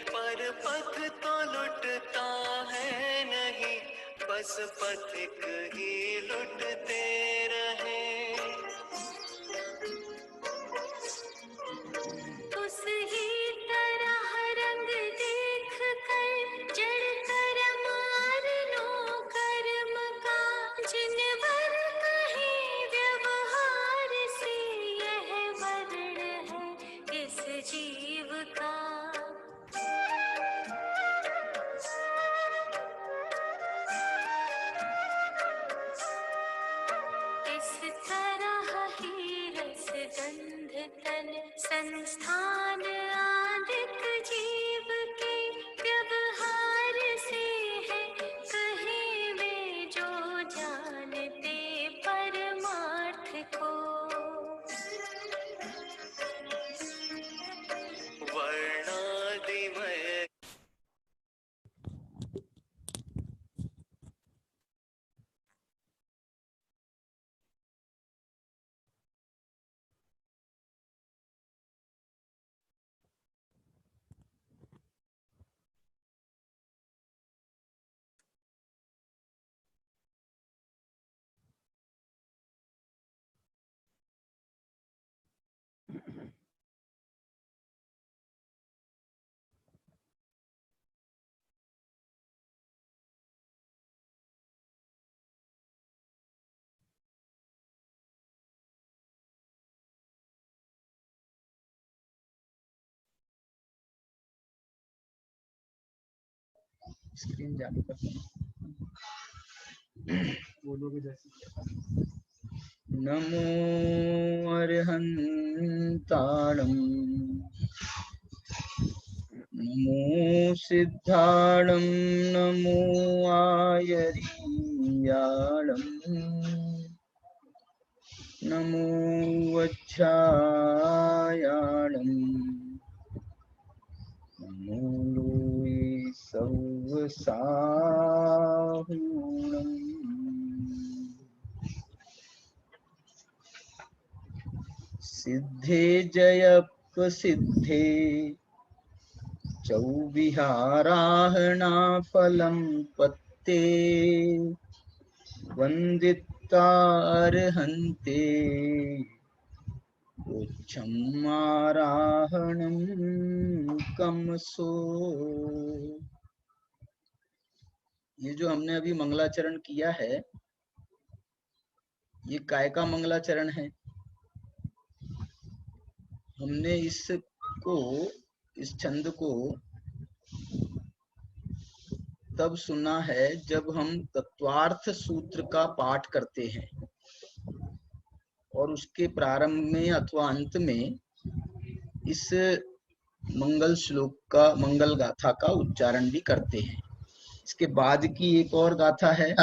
पर पथ तो लुटता है नहीं, बस पथिक ही लुटते रहे। उस ही तरह रंग देख कर जड़कर मार लो कर्म का, जिन वर कहीं व्यवहार से यह वर्ण है इस जीव का। इस तरह ही रस गंध तन संस्थान आदित जीव के व्यवहार से है, कहीं वे जो जानते परमार्थ को। वर्णादिमय स्क्रीन चालू कर बोलोगे जैसे। नमो अर्हन्ताणं, नमो सिद्धाणं, नमो आयर्याणं, नमो वज्रायाणं, नमो लोये सव्वसाहूणम्। सिद्धे जयप्रसिद्धे चौविहाराहणाफलं पत्ते, वन्दितार्हन्ते उच्छमाराहणं कमसो। ये जो हमने अभी मंगलाचरण किया है, ये काय का मंगलाचरण है? हमने इस छंद को तब सुना है जब हम तत्वार्थ सूत्र का पाठ करते हैं और उसके प्रारंभ में अथवा अंत में इस मंगल श्लोक का, मंगल गाथा का उच्चारण भी करते हैं। इसके बाद की एक और गाथा है,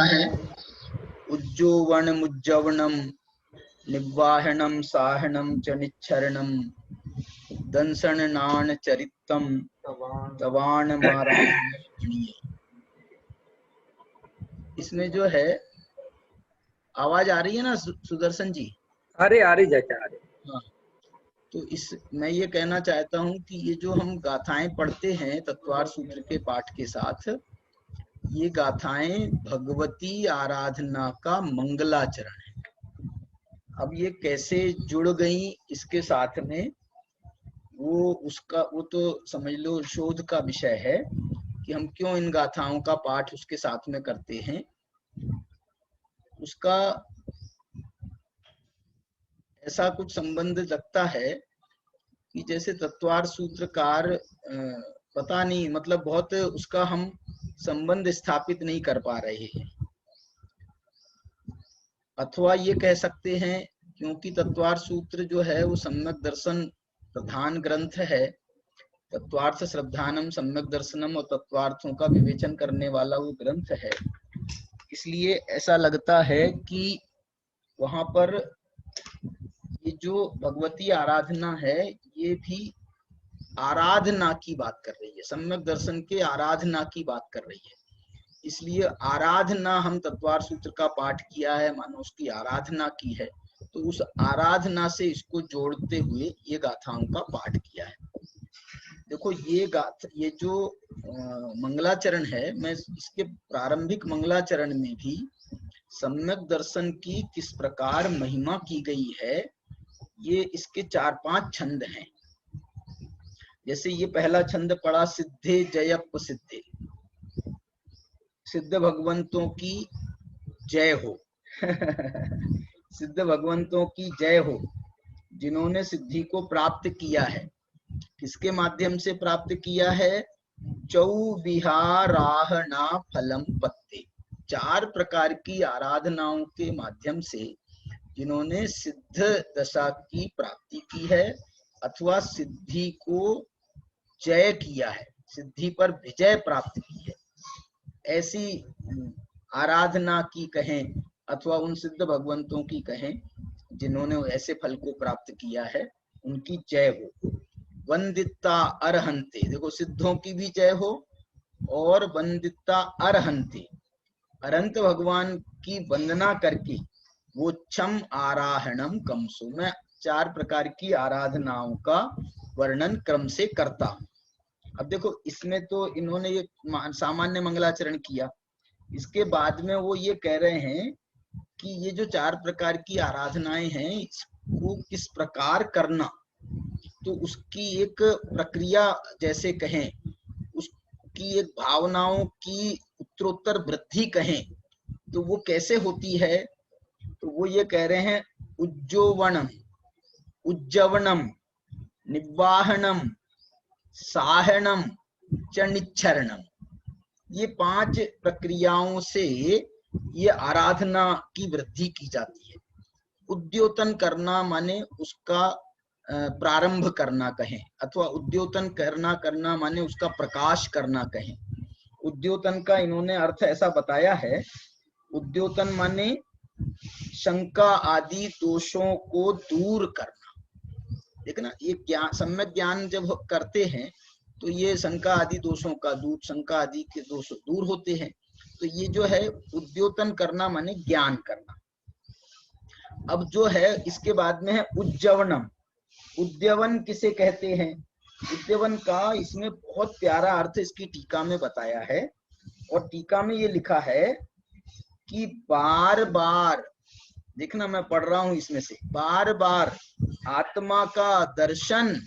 उज्जोवनमुज्जवनम निवाहनम साहनम च निच्छरणम दंसननान चरितम तवान माराणीय। इसमें जो है, आवाज आ रही है ना सुदर्शन जी? आ रही चाचा आ रही। हाँ, तो मैं ये कहना चाहता हूँ कि ये जो हम गाथाएं पढ़ते हैं तत्वार सूत्र के पाठ के साथ, ये गाथाएं भगवती आराधना का मंगलाचरण है। अब ये कैसे जुड़ गई इसके साथ में, वो तो समझ लो शोध का विषय है कि हम क्यों इन गाथाओं का पाठ उसके साथ में करते हैं। उसका ऐसा कुछ संबंध लगता है कि जैसे तत्वार सूत्रकार पता नहीं, मतलब बहुत उसका हम संबंध स्थापित नहीं कर पा रहे हैं, अथवा ये कह सकते हैं क्योंकि तत्वार सूत्र जो है वो सम्यक दर्शन प्रधान ग्रंथ है। तत्वार्थ श्रद्धानम सम्यक दर्शनम और तत्वार्थों का विवेचन करने वाला वो ग्रंथ है, इसलिए ऐसा लगता है कि वहां पर ये जो भगवती आराधना है ये भी आराधना की बात कर रही है, सम्यक दर्शन के आराधना की बात कर रही है। इसलिए आराधना, हम तत्वार सूत्र का पाठ किया है मानो उसकी आराधना की है, तो उस आराधना से इसको जोड़ते हुए ये गाथाओं का पाठ किया है। देखो ये जो मंगलाचरण है, मैं इसके प्रारंभिक मंगलाचरण में भी सम्यक दर्शन की किस प्रकार महिमा की गई है, ये इसके 4-5 छंद हैं। जैसे ये पहला छंद पढ़ा, सिद्धे जयप सिद्धे, सिद्ध भगवंतों की जय हो। सिद्ध भगवंतों की जय हो, जिन्होंने सिद्धि को प्राप्त किया है। किसके माध्यम से प्राप्त किया है? चौविहाराहना फलम पत्ते, 4 प्रकार की आराधनाओं के माध्यम से जिन्होंने सिद्ध दशा की प्राप्ति की है अथवा सिद्धि को जय किया है, सिद्धि पर विजय प्राप्त की है, ऐसी आराधना की कहें अथवा उन सिद्ध भगवंतों की कहें जिन्होंने ऐसे फल को प्राप्त किया है, उनकी जय हो। वंदिता अरहंते, देखो सिद्धों की भी जय हो और वंदिता अरहंते, अरंत भगवान की वंदना करके वो क्षम आराहणम कमसु, मैं 4 प्रकार की आराधनाओं का वर्णन क्रम से करता हूं। अब देखो इसमें तो इन्होंने ये सामान्य मंगलाचरण किया, इसके बाद में वो ये कह रहे हैं कि ये जो 4 प्रकार की आराधनाएं हैं इसको किस प्रकार करना, तो उसकी एक प्रक्रिया जैसे कहें, उसकी एक भावनाओं की उत्तरोत्तर वृद्धि कहें, तो वो कैसे होती है? तो वो ये कह रहे हैं, उज्जोवनम, उज्जवनम, निवाहनम, साहनम च निच्छरणम, ये 5 प्रक्रियाओं से ये आराधना की वृद्धि की जाती है। उद्योतन करना माने उसका प्रारंभ करना कहें, अथवा उद्योतन करना माने उसका प्रकाश करना कहें। उद्योतन का इन्होंने अर्थ ऐसा बताया है, उद्योतन माने शंका आदि दोषों को दूर करना। देखना, ये ज्ञान, सम्यक ज्ञान जब करते हैं तो ये शंका आदि दोषों का शंका आदि के दोष दूर होते हैं। तो ये जो है उद्योतन करना माने ज्ञान करना। अब जो है इसके बाद में है उज्जवनम। उद्यवन किसे कहते हैं? उद्यवन का इसमें बहुत प्यारा अर्थ इसकी टीका में बताया है, और टीका में ये लिखा है कि बार बार, देखना मैं पढ़ रहा हूं इसमें से, बार बार आत्मा का दर्शन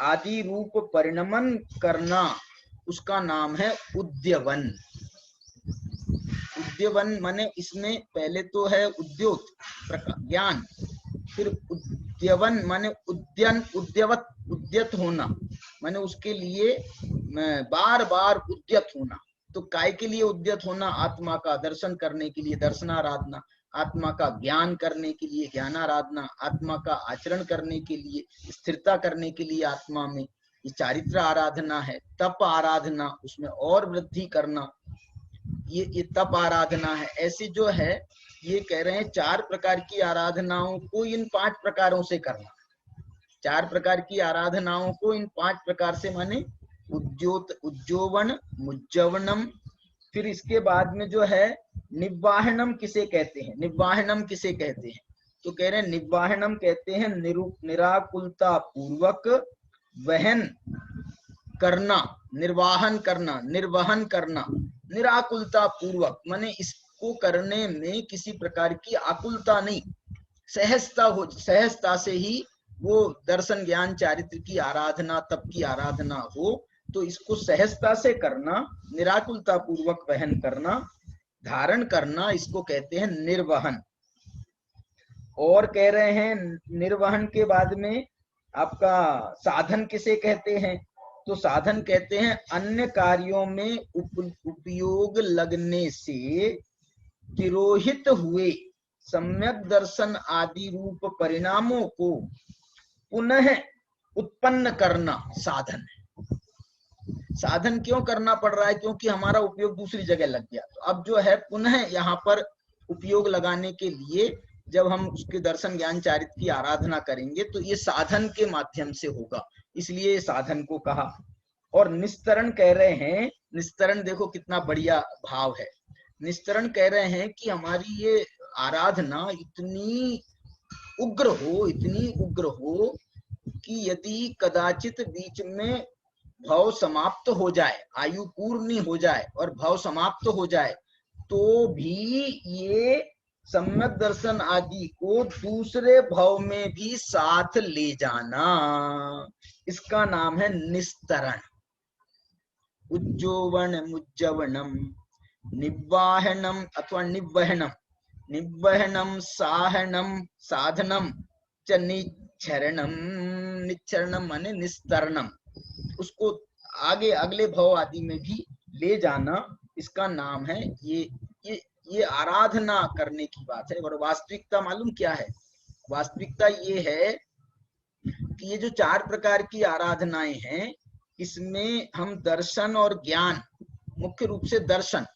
आदि रूप परिणमन करना, उसका नाम है उद्यवन। उद्यवन माने इसमें पहले तो है उद्योत ज्ञान, फिर उद्यवन माने उद्यन, उद्यवत, उद्यत होना माने उसके लिए बार बार उद्यत होना। तो काय के लिए उद्यत होना? आत्मा का दर्शन करने के लिए दर्शनाराधना, आत्मा का ज्ञान करने के लिए ज्ञानाराधना, आत्मा का आचरण करने के लिए, स्थिरता करने के लिए आत्मा में ये चारित्र आराधना है। तप आराधना, उसमें और वृद्धि करना, ये तप आराधना है। ऐसे जो है ये कह रहे हैं 4 प्रकार की आराधनाओं को इन 5 प्रकारों से करना। 4 प्रकार की आराधनाओं को इन 5 प्रकार से माने उज्जोवन, मुज्जवनम, फिर इसके बाद में जो है निवाहनम किसे कहते हैं? निवाहनम किसे कहते हैं? तो कह रहे हैं निवाहनम कहते हैं निराकुलता पूर्वक वहन करना, निर्वाहन करना, निर्वहन करना, निराकुलता पूर्वक माने इसको करने में किसी प्रकार की आकुलता नहीं, सहजता से ही वो दर्शन ज्ञान चारित्र की आराधना, तप की आराधना हो, तो इसको सहजता से करना, निराकुलता पूर्वक वहन करना, धारण करना, इसको कहते हैं निर्वहन। और कह रहे हैं निर्वहन के बाद में आपका साधन किसे कहते हैं? तो साधन कहते हैं अन्य कार्यों में उपयोग लगने से तिरोहित हुए सम्यक दर्शन आदि रूप परिणामों को पुनः उत्पन्न करना साधन है। साधन क्यों करना पड़ रहा है? क्योंकि हमारा उपयोग दूसरी जगह लग गया। तो अब जो है पुनः यहाँ पर उपयोग लगाने के लिए जब हम उसके दर्शन ज्ञान चारित्र की आराधना करेंगे तो ये साधन के माध्यम से होगा, इसलिए साधन को कहा। और निस्तरण कह रहे हैं, निस्तरण देखो कितना बढ़िया भाव है। निस्तरण कह रहे हैं कि हमारी ये आराधना इतनी उग्र हो, इतनी उग्र हो कि यदि कदाचित बीच में भव समाप्त हो जाए, आयु पूर्ण हो जाए और भव समाप्त हो जाए, तो भी ये सम्यक दर्शन आदि को दूसरे भव में भी साथ ले जाना, इसका नाम है निस्तरण। उज्जोवनम निवाहनम अथवा निवहनम, निवहनम साहनम साधनम च निच्छरणम, निच्छरणम माने निस्तरणम, उसको आगे अगले भव आदि में भी ले जाना, इसका नाम है ये आराधना करने की बात है। और वास्तविकता मालूम क्या है? वास्तविकता ये है कि ये जो 4 प्रकार की आराधनाएं हैं, इसमें हम दर्शन और ज्ञान, मुख्य रूप से दर्शन,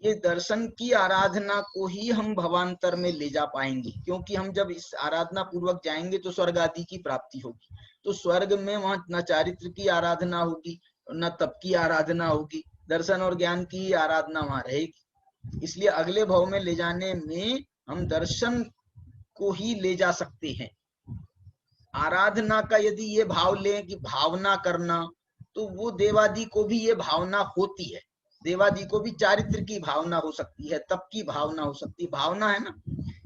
ये दर्शन की आराधना को ही हम भवांतर में ले जा पाएंगे, क्योंकि हम जब इस आराधना पूर्वक जाएंगे तो स्वर्ग आदि की प्राप्ति होगी। तो स्वर्ग में वहां न चारित्र की आराधना होगी, न तप की आराधना होगी, दर्शन और ज्ञान की आराधना वहां रहेगी। इसलिए अगले भव में ले जाने में हम दर्शन को ही ले जा सकते हैं। आराधना का यदि ये भाव लें कि भावना करना, तो वो देवादि को भी ये भावना होती है, देवादि को भी चारित्र की भावना हो सकती है, तप की भावना हो सकती है, भावना है ना।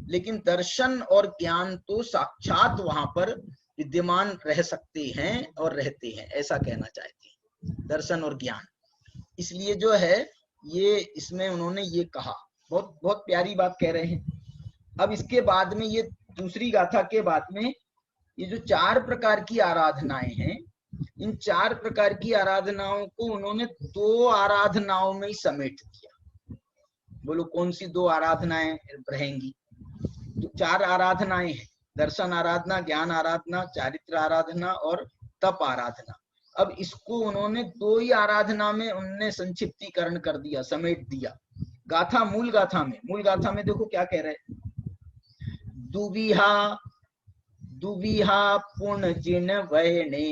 लेकिन दर्शन और ज्ञान तो साक्षात वहां पर विद्यमान रह सकते हैं और रहते हैं, ऐसा कहना चाहते हैं, दर्शन और ज्ञान। इसलिए जो है ये इसमें उन्होंने ये कहा, बहुत बहुत प्यारी बात कह रहे हैं। अब इसके बाद में ये दूसरी गाथा के बाद में ये जो 4 प्रकार की आराधनाएं हैं, इन 4 प्रकार की आराधनाओं को उन्होंने 2 आराधनाओं में ही समेट दिया। बोलो कौन सी 2 आराधनाएं रहेंगी? तो 4 आराधनाएं हैं, दर्शन आराधना, ज्ञान आराधना, चारित्र आराधना और तप आराधना। अब इसको उन्होंने 2 ही आराधना में उन्होंने संक्षिप्तीकरण कर दिया, समेट दिया। गाथा मूल गाथा में देखो क्या कह रहे हैं। दुविहा पुण्य जिन वहने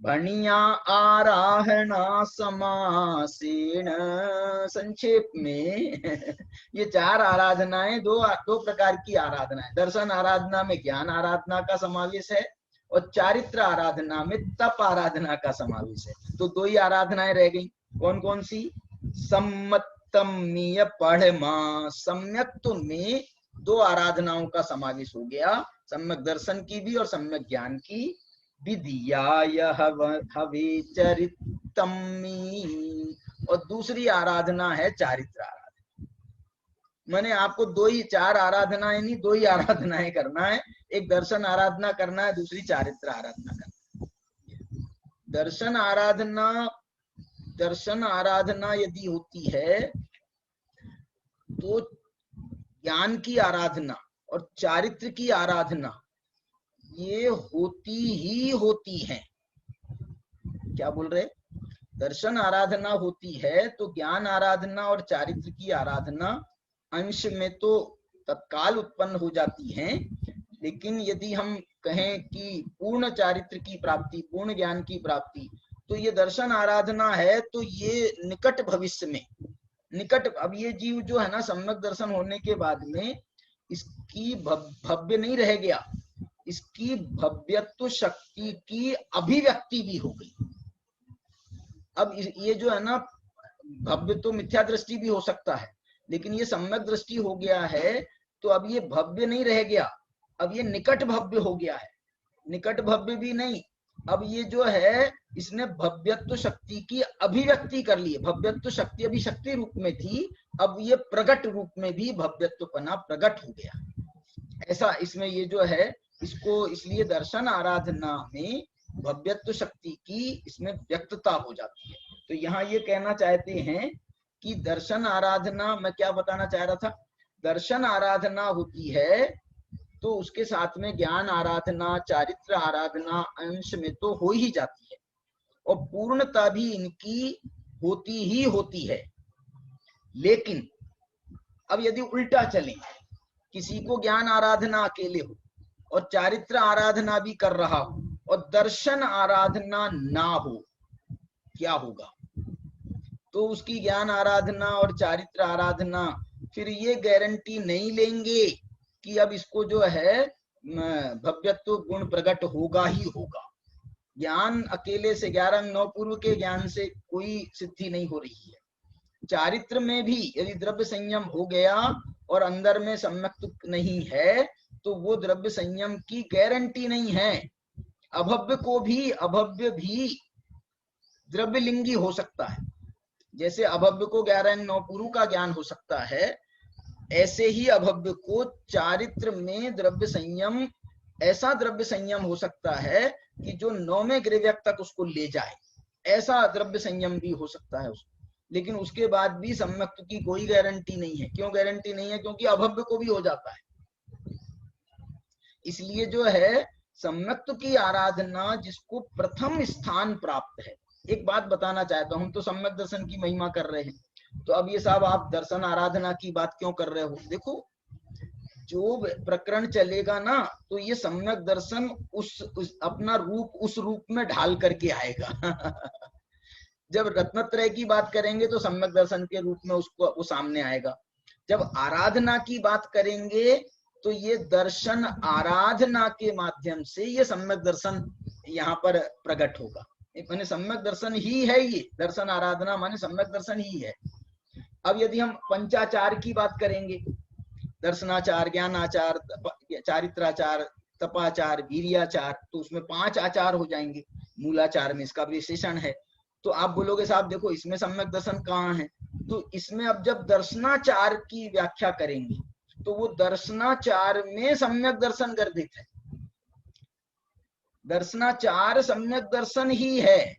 भणिया आराहना समासेन। संक्षेप में ये 4 आराधनाएं, 2 प्रकार की आराधनाएं, दर्शन आराधना में ज्ञान आराधना का समावेश है और चारित्र आराधना में तप आराधना का समावेश है। तो 2 ही आराधनाएं रह गई। कौन कौन सी? सम्मतमीय पढ़मा, सम्यक्त्व में 2 आराधनाओं का समावेश हो गया, सम्यक दर्शन की भी और सम्यक ज्ञान की। विधियाय हवे चरितमी, और दूसरी आराधना है चारित्र आराधना। मैंने आपको 2 ही 4 आराधनाएं नहीं, 2 ही आराधनाएं करना है। एक दर्शन आराधना करना है, दूसरी चारित्र आराधना करना है। दर्शन आराधना यदि होती है तो ज्ञान की आराधना और चारित्र की आराधना ये होती ही होती है। क्या बोल रहे? दर्शन आराधना होती है तो ज्ञान आराधना और चारित्र की आराधना अंश में तो तत्काल उत्पन्न हो जाती है, लेकिन यदि हम कहें कि पूर्ण चारित्र की प्राप्ति, पूर्ण ज्ञान की प्राप्ति, तो ये दर्शन आराधना है तो ये निकट भविष्य में, अब ये जीव जो है ना, सम्यक दर्शन होने के बाद में इसकी भव्य नहीं रह गया, इसकी भव्यत्व शक्ति की अभिव्यक्ति भी हो गई। अब ये जो है ना, भव्य तो मिथ्या दृष्टि भी हो सकता है, लेकिन ये सम्यक दृष्टि हो गया है, तो अब ये भव्य नहीं रह गया, अब ये निकट भव्य हो गया है। निकट भव्य भी नहीं, अब ये जो है इसने भव्यत्व शक्ति की अभिव्यक्ति कर ली है। भव्यत्व शक्ति अभी शक्ति रूप में थी, अब ये प्रगट रूप में भी भव्यत्वपना प्रगट हो गया। ऐसा इसमें ये जो है, इसको इसलिए दर्शन आराधना में भव्यत्व शक्ति की इसमें व्यक्तता हो जाती है। तो यहाँ ये कहना चाहते हैं कि दर्शन आराधना, मैं क्या बताना चाह रहा था, दर्शन आराधना होती है तो उसके साथ में ज्ञान आराधना, चारित्र आराधना अंश में तो हो ही जाती है, और पूर्णता भी इनकी होती ही होती है। लेकिन अब यदि उल्टा चले, किसी को ज्ञान आराधना अकेले हो और चारित्र आराधना भी कर रहा हो और दर्शन आराधना ना हो, क्या होगा? तो उसकी ज्ञान आराधना और चारित्र आराधना फिर ये गारंटी नहीं लेंगे कि अब इसको जो है भव्यत्व गुण प्रकट होगा ही होगा। ज्ञान अकेले से 11 अंग 9 पूर्व के ज्ञान से कोई सिद्धि नहीं हो रही है। चारित्र में भी यदि द्रव्य संयम हो गया और अंदर में सम्यक नहीं है तो वो द्रव्य संयम की गारंटी नहीं है। अभव्य भी द्रव्य लिंगी हो सकता है। जैसे अभव्य को 11 अंग 9 पूर्व का ज्ञान हो सकता है, ऐसे ही अभव्य को चारित्र में द्रव्य संयम, ऐसा द्रव्य संयम हो सकता है कि जो 9वें गृहव्यक तक उसको ले जाए, ऐसा द्रव्य संयम भी हो सकता है उसको। लेकिन उसके बाद भी सम्यक्त की कोई गारंटी नहीं है। क्यों गारंटी नहीं है? क्योंकि अभव्य को भी हो जाता है। इसलिए जो है सम्यक्त की आराधना जिसको प्रथम स्थान प्राप्त है। एक बात बताना चाहता हूं, तो सम्यक दर्शन की महिमा कर रहे हैं, तो अब ये साहब आप दर्शन आराधना की बात क्यों कर रहे हो? देखो, जो प्रकरण चलेगा ना, तो ये सम्यक दर्शन उस अपना रूप उस रूप में ढाल करके आएगा। जब रत्नत्रय की बात करेंगे तो सम्यक दर्शन के रूप में उसको वो सामने आएगा। जब आराधना की बात करेंगे तो ये दर्शन आराधना के माध्यम से ये सम्यक दर्शन यहाँ पर प्रकट होगा। माने सम्यक दर्शन ही है ये, दर्शन आराधना माने सम्यक दर्शन ही है। अब यदि हम पंचाचार की बात करेंगे, दर्शनाचार, ज्ञानाचार, चारित्राचार, तपाचार, वीर्याचार, तो उसमें 5 आचार हो जाएंगे। मूलाचार में इसका विशेषण है। तो आप बोलोगे साहब देखो इसमें सम्यक दर्शन कहाँ है? तो इसमें अब जब दर्शनाचार की व्याख्या करेंगे तो वो दर्शनाचार में सम्यक दर्शन गर्भित है। दर्शनाचार सम्यक दर्शन ही है।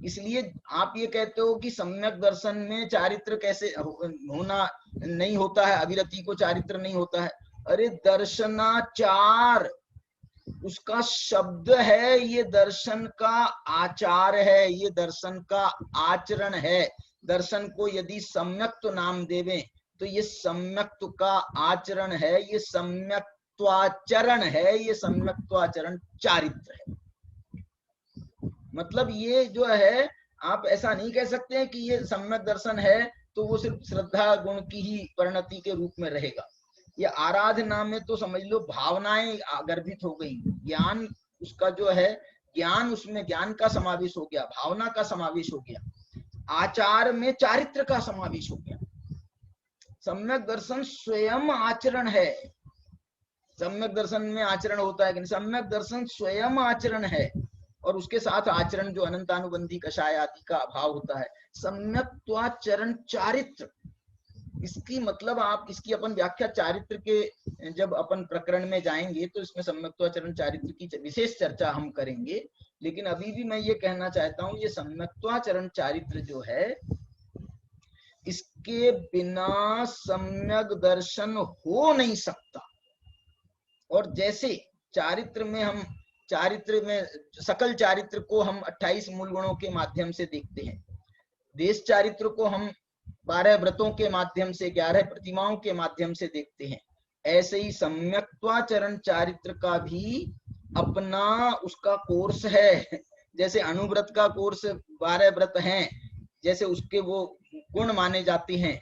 इसलिए आप ये कहते हो कि सम्यक दर्शन में चारित्र कैसे होना नहीं होता है, अविरति को चारित्र नहीं होता है। अरे दर्शनाचार उसका शब्द है, ये दर्शन का आचार है, ये दर्शन का आचरण है। दर्शन को यदि सम्यक्त नाम देवें तो ये सम्यक्त का आचरण है, ये सम्यक्त्वाचरण है, ये सम्यक्त्वाचरण चारित्र है। मतलब ये जो है, आप ऐसा नहीं कह सकते हैं कि ये सम्यक दर्शन है तो वो सिर्फ श्रद्धा गुण की ही परिणति के रूप में रहेगा। ये आराधना में तो समझ लो भावनाएं गर्भित हो गई, ज्ञान उसका जो है, ज्ञान उसमें ज्ञान का समावेश हो गया, भावना का समावेश हो गया, आचार में चारित्र का समावेश हो गया। सम्यक दर्शन स्वयं आचरण है। सम्यक दर्शन में आचरण होता है कि नहीं? सम्यक दर्शन स्वयं आचरण है और उसके साथ आचरण जो अनंतानुबंधी कषाय आदि का अभाव होता है। सम्यक्त्वाचरण चारित्र, इसकी मतलब आप इसकी अपन व्याख्या चारित्र के जब अपन प्रकरण में जाएंगे तो इसमें सम्यक्त्वाचरण चारित्र की विशेष चर्चा हम करेंगे। लेकिन अभी भी मैं ये कहना चाहता हूँ, ये सम्यक्त्वाचरण चारित्र जो है, इसके बिना सम्यक दर्शन हो नहीं सकता। और जैसे चारित्र में सकल चारित्र को हम 28 मूल गुणों के माध्यम से देखते हैं, देश चारित्र को हम 12 व्रतों के माध्यम से, 11 प्रतिमाओं के माध्यम से देखते हैं, ऐसे ही सम्यक्त्वाचरण चारित्र का भी अपना उसका कोर्स है। जैसे अनुव्रत का कोर्स 12 व्रत हैं, जैसे उसके वो गुण माने जाते हैं,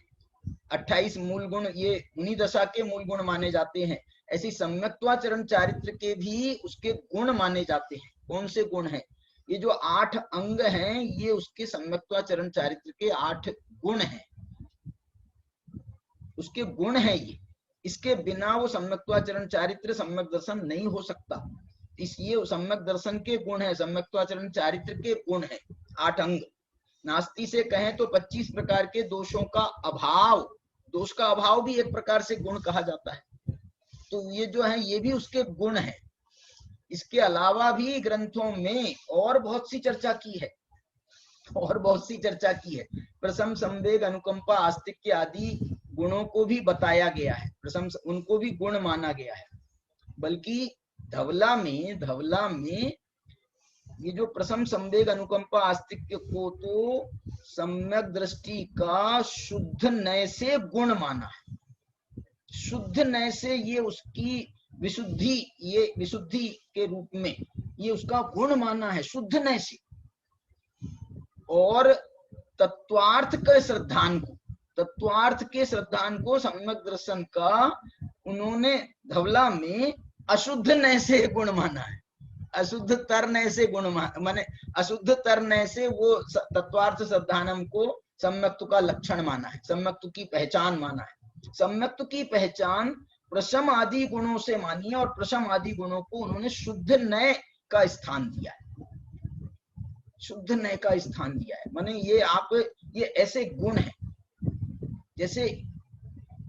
28 मूल गुण ये 19 दशा के मूल गुण माने जाते हैं, ऐसी सम्यक्त्वाचरण चारित्र के भी उसके गुण माने जाते हैं। कौन से गुण हैं? ये जो 8 अंग हैं, ये उसके सम्यक्त्वाचरण चारित्र के 8 गुण हैं, उसके गुण हैं ये। इसके बिना वो सम्यक्त्वाचरण चारित्र सम्यक दर्शन नहीं हो सकता। इसलिए सम्यक दर्शन के गुण है, सम्यक्त्वाचरण चारित्र के गुण है 8 अंग। नास्ति से कहें तो 25 प्रकार के दोषों का अभाव, दोष का अभाव भी एक प्रकार से गुण कहा जाता है। तो ये जो है ये भी उसके गुण है। इसके अलावा भी ग्रंथों में और बहुत सी चर्चा की है, प्रशम, संवेग, अनुकंपा, आस्तिक्य आदि गुणों को भी बताया गया है, प्रशम उनको भी गुण माना गया है। बल्कि धवला में ये जो प्रशम, संवेग, अनुकंपा, आस्तिक्य को तो सम्यक दृष्टि का शुद्ध नय से गुण माना है। शुद्ध नय से ये उसकी विशुद्धि के रूप में ये उसका गुण माना है, शुद्ध नय से। और तत्वार्थ के श्रद्धान को सम्यक दर्शन का उन्होंने धवला में अशुद्ध नय से गुण माना है। अशुद्ध तरने से गुण माने अशुद्ध तरने से वो तत्वार्थ श्रद्धानम को सम्यक्तु का लक्षण माना है, सम्यक्तु की पहचान माना है। सम्यक्तु की पहचान प्रशम आदि गुणों से मानी है और प्रशम आदि गुणों को उन्होंने शुद्ध नय का स्थान दिया है, शुद्ध नय का स्थान दिया है। माने ये आप ये ऐसे गुण है जैसे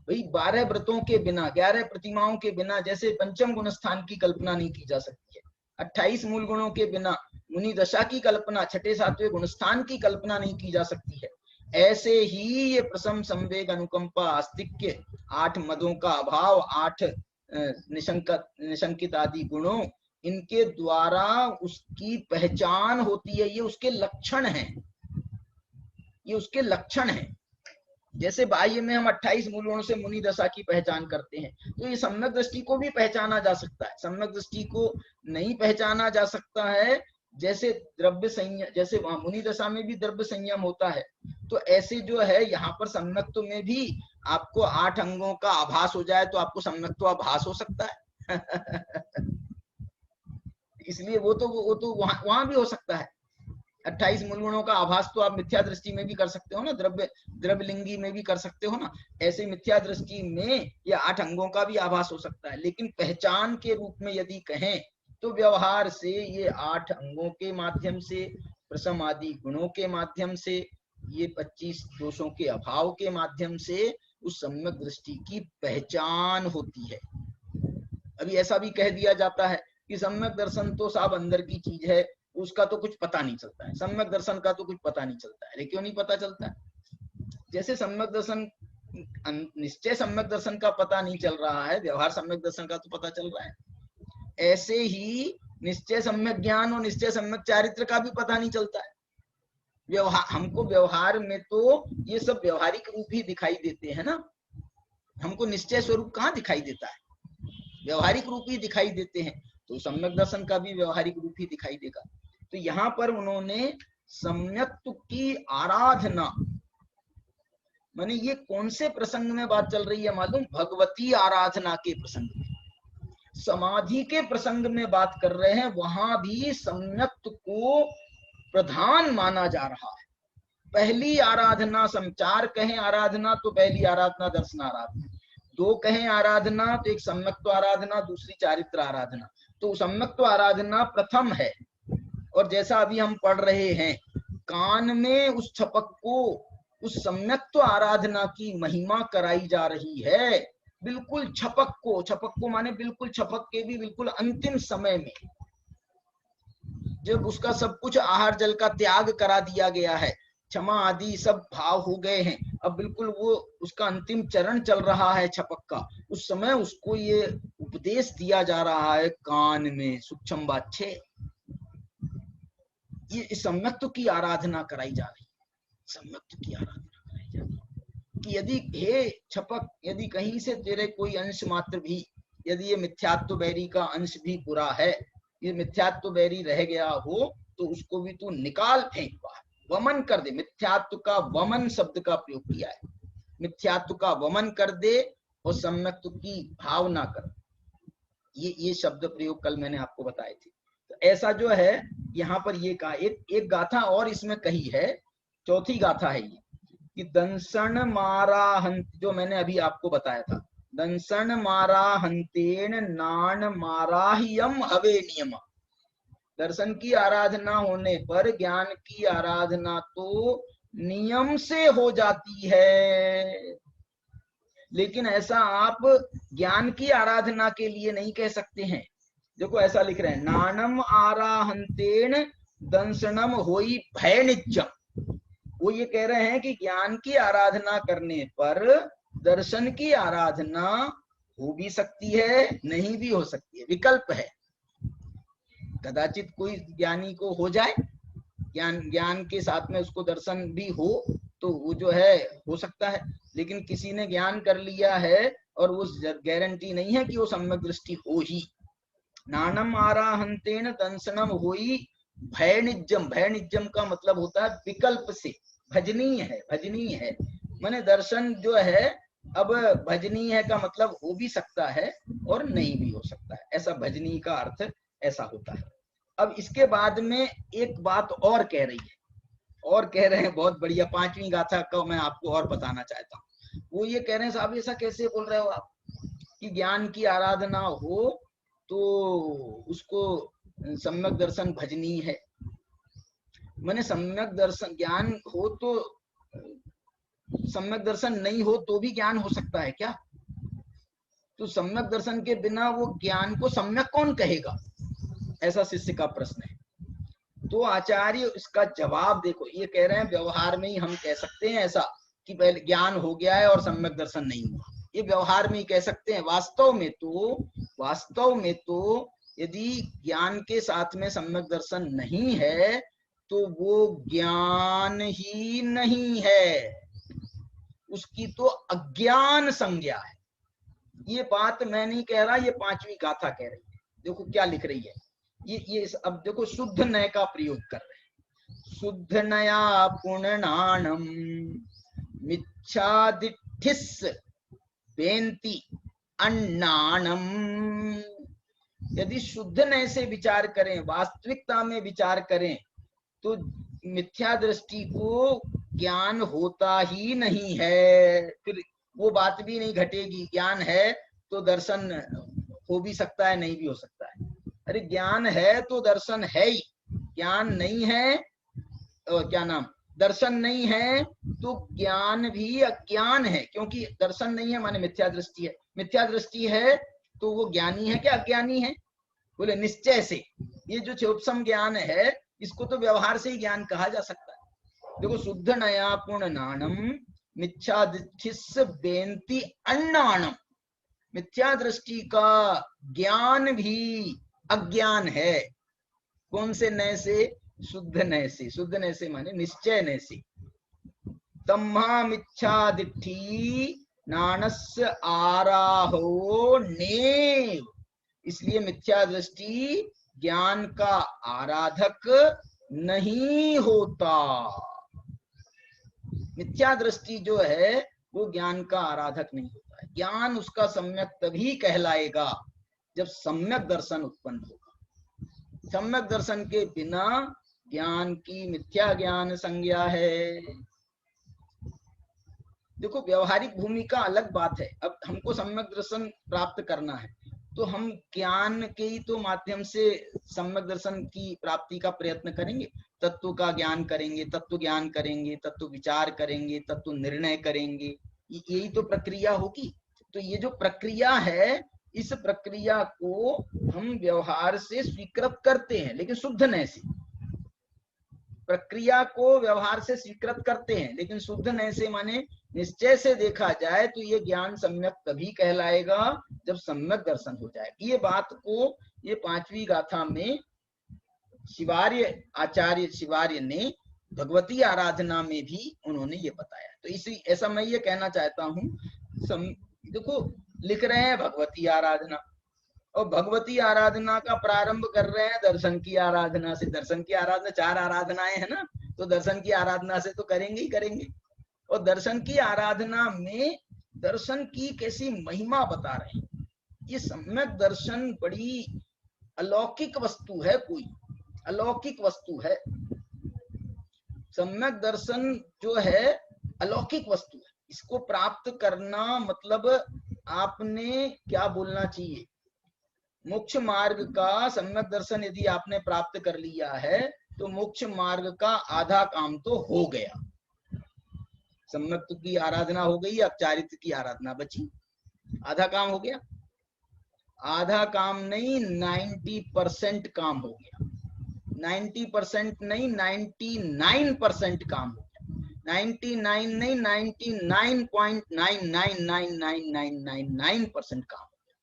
भाई 12 व्रतों के बिना 11 प्रतिमाओं के बिना जैसे पंचम गुण स्थान की कल्पना नहीं की जा सकती है, 28 मूल गुणों के बिना मुनि दशा की कल्पना, छठे सातवें गुण स्थान की कल्पना नहीं की जा सकती है, ऐसे ही ये प्रसम संवेग अनुकंपा आस्तिक्य 8 मदों का अभाव 8 निशंकित आदि गुणों इनके द्वारा उसकी पहचान होती है, ये उसके लक्षण हैं, ये उसके लक्षण हैं। जैसे बाह्य में हम 28 मूल गुणों से मुनि दशा की पहचान करते हैं, तो ये सम्यक दृष्टि को भी पहचाना जा सकता है। सम्यक दृष्टि को नहीं पहचाना जा सकता है, जैसे द्रव्य संयम, जैसे वहां मुनि दशा में भी द्रव्य संयम होता है, तो ऐसे जो है यहाँ पर सम्यक्त्व में भी आपको 8 अंगों का आभास हो जाए तो आपको सम्यक्त्व आभास हो सकता है। इसलिए वो तो वहां भी हो सकता है। 28 मूल गुणों का आभास तो आप मिथ्या दृष्टि में भी कर सकते हो ना, द्रव्य लिंगी में भी कर सकते हो ना, ऐसे मिथ्या दृष्टि में ये 8 अंगों का भी आभास हो सकता है। लेकिन पहचान के रूप में यदि कहें तो व्यवहार से ये 8 अंगों के माध्यम से, प्रसम आदि गुणों के माध्यम से, ये 25 दोषों के अभाव के माध्यम से उस सम्यक दृष्टि की पहचान होती है। अभी ऐसा भी कह दिया जाता है कि सम्यक दर्शन तो साब अंदर की चीज है, उसका तो कुछ पता नहीं चलता है, सम्यक दर्शन का तो कुछ पता नहीं चलता है। क्यों नहीं पता चलता है? जैसे सम्यक दर्शन, निश्चय सम्यक दर्शन का पता नहीं चल रहा है, व्यवहार सम्यक दर्शन का तो पता चल रहा है, ऐसे ही निश्चय सम्यक ज्ञान और निश्चय सम्यक चारित्र का भी पता नहीं चलता है। व्यवहार, हमको व्यवहार में तो ये सब व्यवहारिक रूप ही दिखाई देते हैं ना, हमको निश्चय स्वरूप कहाँ दिखाई देता है, व्यवहारिक रूप ही दिखाई देते हैं, तो सम्यक दर्शन का भी व्यवहारिक रूप ही दिखाई देगा। तो यहाँ पर उन्होंने सम्यक्त्व की आराधना, माने ये कौन से प्रसंग में बात चल रही है मालूम? भगवती आराधना के प्रसंग में, समाधि के प्रसंग में बात कर रहे हैं। वहां भी सम्यक्त्व को प्रधान माना जा रहा है। पहली आराधना, संचार कहें आराधना तो पहली आराधना दर्शन आराधना, 2 कहें आराधना तो एक सम्यक्त्व आराधना, दूसरी चारित्र आराधना। तो सम्यक्त्व आराधना प्रथम है। और जैसा अभी हम पढ़ रहे हैं, कान में उस छपक को, उस सम्यक्त्व आराधना की महिमा कराई जा रही है। बिल्कुल छपक को माने बिल्कुल छपक के भी बिल्कुल अंतिम समय में, जब उसका सब कुछ आहार जल का त्याग करा दिया गया है, क्षमा आदि सब भाव हो गए हैं, अब बिल्कुल वो उसका अंतिम चरण चल रहा है छपक का, उस समय उसको ये उपदेश दिया जा रहा है कान में, सूक्ष्म बाच्छे, ये सम्यक्त्व की आराधना कराई जा रही है, सम्यक्त्व की आराधना कराई जा रही है कि यदि हे छपक, यदि कहीं से तेरे कोई अंश मात्र भी, यदि ये मिथ्यात्व बैरी का अंश भी बुरा है, ये मिथ्यात्व बैरी रह गया हो, तो उसको भी तू निकाल फेंक बाहर, वमन कर दे। मिथ्यात्व का वमन शब्द का प्रयोग किया है, मिथ्यात्व का वमन कर दे और सम्यक्त्व की भावना कर, ये शब्द प्रयोग कल मैंने आपको बताए थे। तो ऐसा जो है यहाँ पर ये कहा, एक गाथा और इसमें कही है, चौथी गाथा है ये, कि दंसन मारा हंत, जो मैंने अभी आपको बताया था, दंसन मारा हंतेन नान माराह्यम हवे नियम। दर्शन की आराधना होने पर ज्ञान की आराधना तो नियम से हो जाती है, लेकिन ऐसा आप ज्ञान की आराधना के लिए नहीं कह सकते हैं। देखो ऐसा लिख रहे हैं, नानम आराहंतेन दंसनम होई भय नित्यम। वो ये कह रहे हैं कि ज्ञान की आराधना करने पर दर्शन की आराधना हो भी सकती है, नहीं भी हो सकती है, विकल्प है। कदाचित कोई ज्ञानी को हो जाए, ज्ञान के साथ में उसको दर्शन भी हो, तो वो जो है हो सकता है, लेकिन किसी ने ज्ञान कर लिया है और वो गारंटी नहीं है कि वो सम्यक दृष्टि हो ही। नानम आराहंतेन दंसनम होई भय निज्जम। भय निज्जम का मतलब होता है विकल्प से, भजनीय है, भजनीय है, माने दर्शन जो है अब भजनीय है का मतलब हो भी सकता है और नहीं भी हो सकता है, ऐसा भजनीय का अर्थ ऐसा होता है। अब इसके बाद में एक बात और कह रही है, और कह रहे हैं, बहुत बढ़िया, 5वीं गाथा का मैं आपको और बताना चाहता हूँ। वो ये कह रहे हैं, साहब ऐसा कैसे बोल रहे हो आप कि ज्ञान की आराधना हो तो उसको सम्यक दर्शन भजनी है। मैंने सम्यक दर्शन ज्ञान हो तो सम्यक दर्शन नहीं हो तो भी ज्ञान हो सकता है क्या? तो सम्यक दर्शन के बिना वो ज्ञान को सम्यक कौन कहेगा? ऐसा शिष्य का प्रश्न है। तो आचार्य इसका जवाब देखो, ये कह रहे हैं व्यवहार में ही हम कह सकते हैं ऐसा कि पहले ज्ञान हो गया है और सम्यक दर्शन नहीं हुआ, ये व्यवहार में ही कह सकते हैं। वास्तव में तो यदि ज्ञान के साथ में सम्यक दर्शन नहीं है तो वो ज्ञान ही नहीं है, उसकी तो अज्ञान संज्ञा है। ये बात मैं नहीं कह रहा, ये 5वीं गाथा कह रही है। देखो क्या लिख रही है ये अब देखो शुद्ध नय का प्रयोग कर रहे हैं। शुद्ध नया पुनर्नाणम मिच्छादिठिस बेंति अन्नाणम। यदि शुद्ध नय से विचार करें, वास्तविकता में विचार करें, तो मिथ्या दृष्टि को ज्ञान होता ही नहीं है। फिर वो बात भी नहीं घटेगी, ज्ञान है तो दर्शन हो भी सकता है, नहीं भी हो सकता है। अरे ज्ञान है तो दर्शन है ही, ज्ञान नहीं है क्या नाम, दर्शन नहीं है तो ज्ञान भी अज्ञान है, क्योंकि दर्शन नहीं है माने मिथ्या दृष्टि है। मिथ्या दृष्टि है तो वो ज्ञानी है क्या अज्ञानी है? बोले निश्चय से। ये जो चौपसम ज्ञान है इसको तो व्यवहार से ही ज्ञान कहा जा सकता है। देखो शुद्ध नया पुनर्नाणम मिथ्यादिठिस बेंति अन्नाणम, मिथ्या दृष्टि का ज्ञान भी अज्ञान है। कौन से नय से? शुद्ध नय से। शुद्ध नय से माने निश्चय नय से। तम्हा मिथ्यादिठी नाणस्य आराहो नेव, इसलिए मिथ्या दृष्टि ज्ञान का आराधक नहीं होता। मिथ्या दृष्टि जो है वो ज्ञान का आराधक नहीं होता है। ज्ञान उसका सम्यक तभी कहलाएगा जब सम्यक दर्शन उत्पन्न होगा। सम्यक दर्शन के बिना ज्ञान की मिथ्या ज्ञान संज्ञा है। देखो व्यवहारिक भूमिका अलग बात है। अब हमको सम्यक दर्शन प्राप्त करना है तो हम ज्ञान के ही तो माध्यम से सम्यक दर्शन की प्राप्ति का प्रयत्न करेंगे। तत्व का ज्ञान करेंगे, तत्व ज्ञान करेंगे, तत्व विचार करेंगे, तत्व निर्णय करेंगे, यही तो प्रक्रिया होगी। तो ये जो प्रक्रिया है, इस प्रक्रिया को हम व्यवहार से स्वीकृत करते हैं, लेकिन शुद्ध नय से। प्रक्रिया को व्यवहार से स्वीकृत करते हैं, लेकिन शुद्ध नय से माने निश्चय से देखा जाए तो ये ज्ञान सम्यक तभी कहलाएगा जब सम्यक दर्शन हो जाएगा। ये बात को ये 5वीं गाथा में शिवार्य, आचार्य शिवार्य ने भगवती आराधना में भी उन्होंने ये बताया। तो इसी ऐसा मैं ये कहना चाहता हूँ, देखो लिख रहे हैं भगवती आराधना, और भगवती आराधना का प्रारंभ कर रहे हैं दर्शन की आराधना से। दर्शन की आराधना 4 आराधनाएं है ना, तो दर्शन की आराधना से तो करेंगे ही करेंगे। और दर्शन की आराधना में दर्शन की कैसी महिमा बता रहे हैं। ये सम्यक दर्शन बड़ी अलौकिक वस्तु है, कोई अलौकिक वस्तु है। सम्यक दर्शन जो है अलौकिक वस्तु है। इसको प्राप्त करना मतलब आपने क्या बोलना चाहिए, मोक्ष मार्ग का सम्यक दर्शन यदि आपने प्राप्त कर लिया है तो मोक्ष मार्ग का आधा काम तो हो गया। सम्यक की आराधना हो गई, अब चारित्र की आराधना बची, आधा काम हो गया। आधा काम नहीं, 90% काम हो गया। 90% नहीं, 99% काम हो गया। 99 नहीं, 99.99999999% काम हो गया।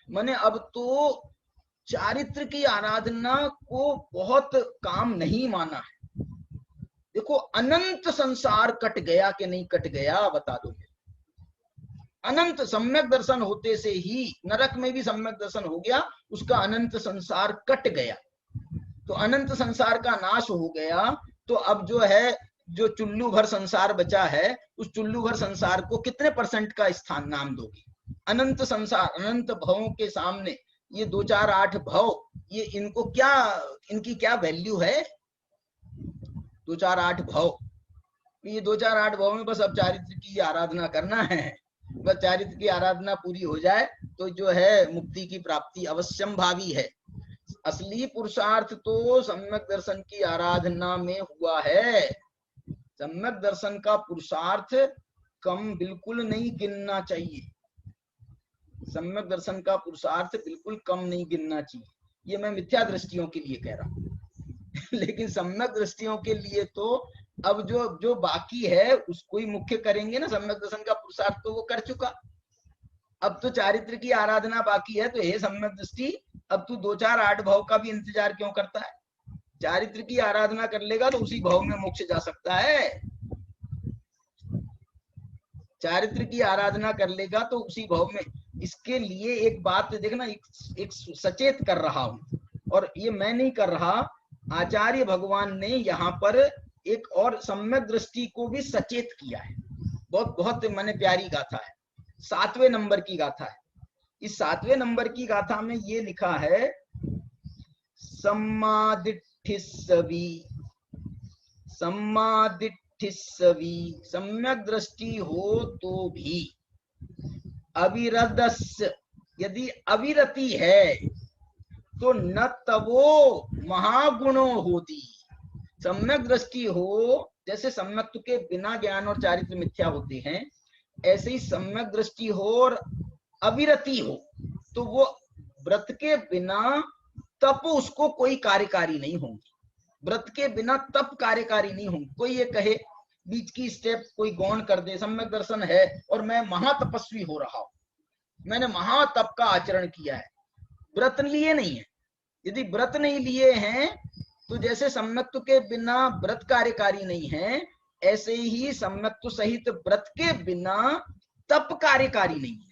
मैंने अब तो चारित्र की आराधना को बहुत काम नहीं माना है। देखो अनंत संसार कट गया कि नहीं कट गया, बता दो। अनंत सम्यक दर्शन होते से ही नरक में भी सम्यक दर्शन हो गया, उसका अनंत संसार कट गया। तो अनंत संसार का नाश हो गया, तो अब जो है, जो चुल्लू भर संसार बचा है, उस चुल्लू भर संसार को कितने % का स्थान नाम दोगे? अनंत संसार, अनंत भवों के सामने ये 2 4 8 भव, ये इनको क्या, इनकी क्या वैल्यू है? 2 4 8 भव, ये 2 4 8 भव में बस अब चारित्र की आराधना करना है। बस चारित्र की आराधना पूरी हो जाए तो जो है मुक्ति की प्राप्ति अवश्यम भावी है। असली पुरुषार्थ तो सम्यक दर्शन की आराधना में हुआ है। सम्यक दर्शन का पुरुषार्थ कम बिल्कुल नहीं गिनना चाहिए। सम्यक दर्शन का पुरुषार्थ बिल्कुल कम नहीं गिनना चाहिए। ये मैं मिथ्या दृष्टियों के लिए कह रहा हूँ लेकिन सम्यक दृष्टियों के लिए तो अब जो जो बाकी है उसको ही मुख्य करेंगे ना। सम्यक दर्शन का पुरुषार्थ तो वो कर चुका, अब तो चारित्र की आराधना बाकी है। तो हे सम्यक दृष्टि, अब तू 2 4 8 भाव का भी इंतजार क्यों करता है? चारित्र की आराधना कर लेगा तो उसी भाव में मोक्ष जा सकता है। चारित्र की आराधना कर लेगा तो उसी भाव में। इसके लिए एक बात देखना, एक सचेत कर रहा हूं, और ये मैं नहीं कर रहा, आचार्य भगवान ने यहाँ पर एक और सम्यक दृष्टि को भी सचेत किया है। बहुत बहुत माने प्यारी गाथा है, 7वें नंबर की गाथा है। इस 7वें नंबर की गाथा में ये लिखा है, सम्मादिठ्ठिस्सवी सम्यक दृष्टि हो तो भी अविरदस्य, यदि अविरति है तो न तवो महागुणो होती। सम्यक दृष्टि हो, जैसे सम्यक के बिना ज्ञान और चारित्र मिथ्या होते हैं, ऐसे ही सम्यक दृष्टि हो और अविरति हो तो वो व्रत के बिना तप उसको कोई कार्यकारी नहीं होंगी। व्रत के बिना तप कार्यकारी नहीं होंगे। कोई ये कहे बीच की स्टेप कोई गौण कर दे, सम्यक दर्शन है और मैं महातपस्वी हो रहा हूं, मैंने महातप का आचरण किया है, व्रत लिए नहीं है। यदि व्रत नहीं लिए हैं तो जैसे सम्यक्त्व के बिना व्रत कार्यकारी नहीं है, ऐसे ही सम्यक्त्व सहित व्रत के बिना तप कार्यकारी नहीं है।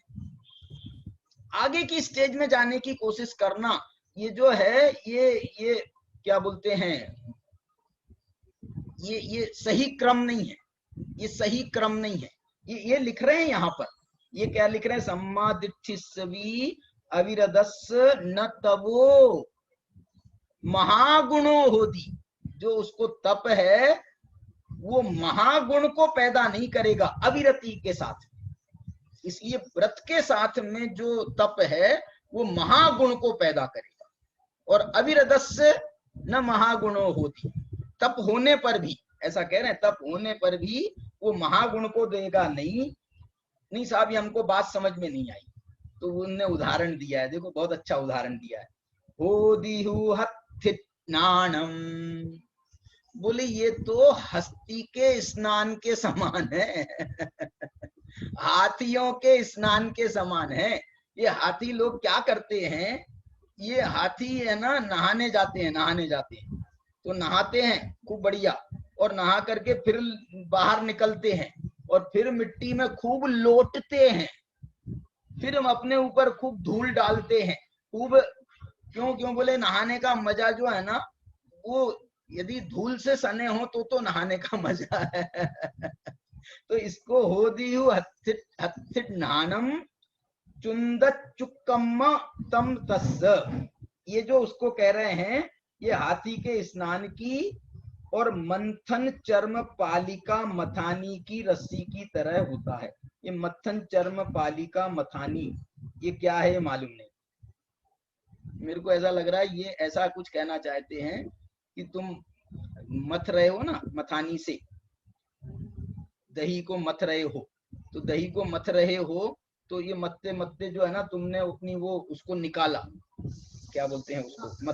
आगे की स्टेज में जाने की कोशिश करना, ये जो है ये क्या बोलते हैं, ये सही क्रम नहीं है। ये सही क्रम नहीं है। ये लिख रहे हैं यहाँ पर, ये क्या लिख रहे हैं, सम्मादिठ्ठिस्सवी अविरदस् न तवो महागुणो होती। जो उसको तप है वो महागुण को पैदा नहीं करेगा अविरति के साथ। इसलिए व्रत के साथ में जो तप है वो महागुण को पैदा करेगा, और अविरदस्य न महागुणो होती। तप होने पर भी, ऐसा कह रहे हैं, तप होने पर भी वो महागुण को देगा नहीं साहब, ये हमको बात समझ में नहीं आई। तो उनने उदाहरण दिया है, देखो बहुत अच्छा उदाहरण दिया है। होदिहु हत्थिनानम, बोले ये तो हस्ती के स्नान के समान है हाथियों के स्नान के समान है। ये हाथी लोग क्या करते हैं, ये हाथी है ना, नहाने जाते हैं तो नहाते हैं खूब बढ़िया, और नहा करके फिर बाहर निकलते हैं और फिर मिट्टी में खूब लोटते हैं, फिर हम अपने ऊपर खूब धूल डालते हैं खूब। क्यों बोले नहाने का मजा जो है ना, वो यदि धूल से सने हो तो नहाने का मजा है तो इसको होदिहु हत्थिनानम चुंदचुक्कम्म तम तस्स, ये जो उसको कह रहे हैं, ये हाथी के स्नान की और मंथन चर्म पालिका मथानी की रस्सी की तरह होता है। ये मथन चर्म पालिका मथानी, ये क्या है ये मालूम नहीं। मेरे को ऐसा लग रहा है ये ऐसा कुछ कहना चाहते हैं कि तुम मथ रहे हो ना, मथानी से दही को मथ रहे हो, तो दही को मथ रहे हो तो ये मथते मथते जो है ना, तुमने अपनी वो उसको निकाला, क्या बोलते हैं उसको,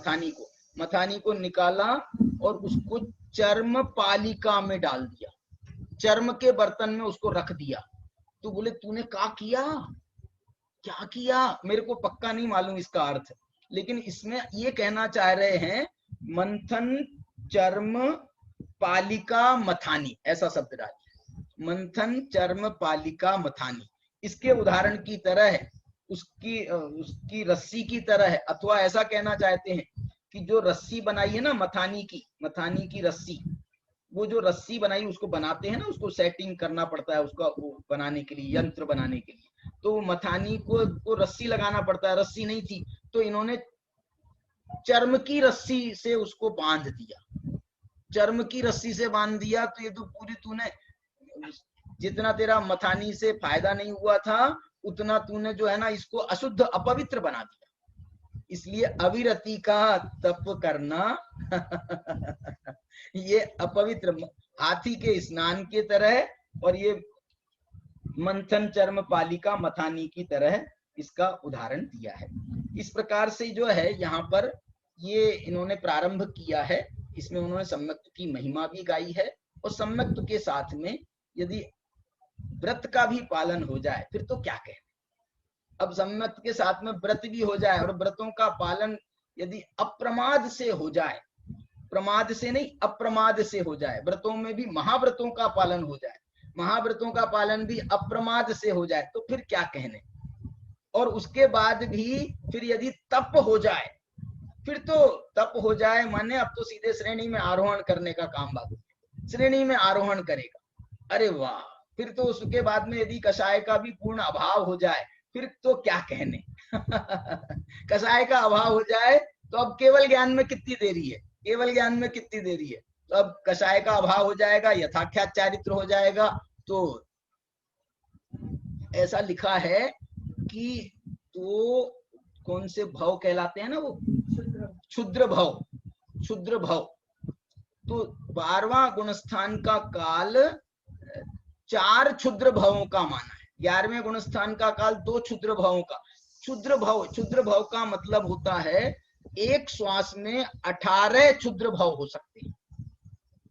मथानी को निकाला और उसको चर्म पालिका में डाल दिया, चर्म के बर्तन में उसको रख दिया। तो बोले तूने क्या किया, मेरे को पक्का नहीं मालूम इसका अर्थ, लेकिन इसमें ये कहना चाह रहे हैं मंथन चर्म पालिका मथानी, ऐसा शब्द डालिए, मंथन चर्म पालिका मथानी। इसके उदाहरण की तरह है, उसकी रस्सी की तरह है, अथवा ऐसा कहना चाहते हैं कि जो रस्सी बनाई है ना मथानी की रस्सी, वो जो रस्सी बनाई उसको बनाते हैं ना, उसको सेटिंग करना पड़ता है उसका वो बनाने के लिए, यंत्र बनाने के लिए, तो मथानी को रस्सी लगाना पड़ता है, रस्सी नहीं थी तो इन्होंने चर्म की रस्सी से उसको बांध दिया, चर्म की रस्सी से बांध दिया। तो ये तो पूरी तूने जितना तेरा मथानी से फायदा नहीं हुआ था उतना तूने जो है ना इसको अशुद्ध अपवित्र बना दिया। इसलिए अविरति का तप करना ये अपवित्र, हाथी के स्नान के तरह और ये मंथन चर्म पालिका मथानी की तरह इसका उदाहरण दिया है। इस प्रकार से जो है यहाँ पर ये इन्होंने प्रारंभ किया है। इसमें उन्होंने सम्यक्त की महिमा भी गाई है और सम्यक्त के साथ में यदि व्रत का भी पालन हो जाए फिर तो क्या कहें। अब सम्यक्त के साथ में व्रत भी हो जाए और व्रतों का पालन यदि अप्रमाद से हो जाए, प्रमाद से नहीं अप्रमाद से हो जाए, व्रतों में भी महाव्रतों का पालन हो जाए, महाव्रतों का पालन भी अप्रमाद से हो जाए तो फिर क्या कहने। और उसके बाद भी फिर यदि तप हो जाए, फिर तो तप हो जाए माने अब तो सीधे श्रेणी में आरोहण करने का काम बाकी, श्रेणी में आरोहण करेगा, अरे वाह। फिर तो उसके बाद में यदि कषाय का भी पूर्ण अभाव हो जाए फिर तो क्या कहने। कषाय का अभाव हो जाए तो अब केवल ज्ञान में कितनी देरी है, केवल ज्ञान में कितनी देरी है। तो अब कषाय का अभाव हो जाएगा, यथाख्यात चारित्र हो जाएगा। तो ऐसा लिखा है कि तो कौन से भव कहलाते हैं ना वो, क्षुद्र भव, क्षुद्र भव। तो 12वां गुणस्थान का काल 4 क्षुद्र भवों का माना है, 11वें गुणस्थान का काल 2 क्षुद्र भवों का। क्षुद्र भव, क्षुद्र भव का मतलब होता है एक श्वास में 18 क्षुद्र भव हो सकते हैं।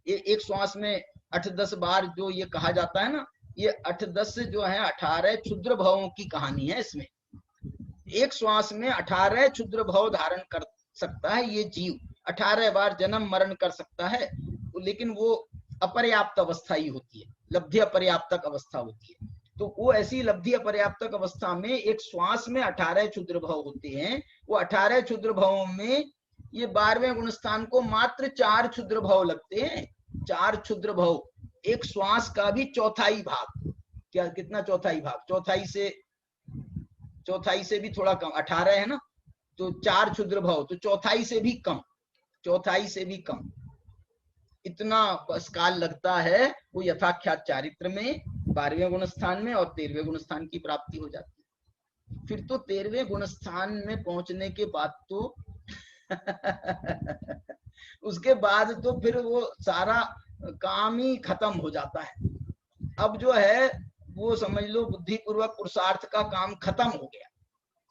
ये एक श्वास में 8-10 बार जो ये कहा जाता है ना, ये 8-10 जो है 18 क्षुद्र भवों की कहानी है। इसमें एक श्वास में 18 क्षुद्र भव धारण कर सकता है ये जीव, 18 बार जन्म मरण कर सकता है, लेकिन वो अपर्याप्त अवस्था ही होती है, लब्धि अपर्याप्तक अवस्था होती है। तो वो ऐसी लब्धि अपर्याप्तक अवस्था में एक श्वास में 18 क्षुद्र भव होते हैं। वो 18 क्षुद्र भवों में ये 12वें गुणस्थान को मात्र 4 क्षुद्र भव लगते हैं। 4 क्षुद्र भव, एक श्वास का भी चौथाई भाग, क्या कितना चौथाई भाग, चौथाई से भी थोड़ा कम, 18 है ना, तो 4 क्षुद्र भव, तो चौथाई से भी कम, चौथाई से भी कम इतना बस काल लगता है। वो यथाख्यात चारित्र में 12वें गुणस्थान में और 13वें गुणस्थान की प्राप्ति हो जाती है। फिर तो 13वें गुणस्थान में पहुंचने के बाद तो उसके बाद तो फिर वो सारा काम ही खत्म हो जाता है। अब जो है वो समझ लो बुद्धिपूर्वक पुरुषार्थ का काम खत्म हो गया।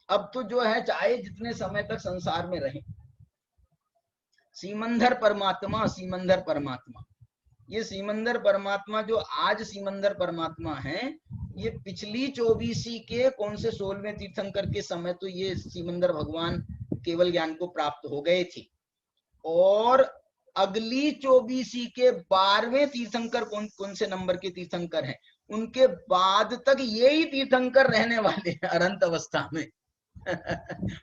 अब तो जो है चाहे जितने समय तक संसार में रहे, सीमंदर परमात्मा, सीमंदर परमात्मा, ये सीमंदर परमात्मा जो आज सीमंदर परमात्मा है, ये पिछली 24 के कौन से 16वें तीर्थंकर के समय तो ये सीमंदर भगवान केवल ज्ञान को प्राप्त हो गए थे, और अगली 24 के 12वें तीर्थंकर कौन से नंबर के तीर्थंकर हैं, उनके बाद तक यही तीर्थंकर रहने वाले हैं अनंत अवस्था में।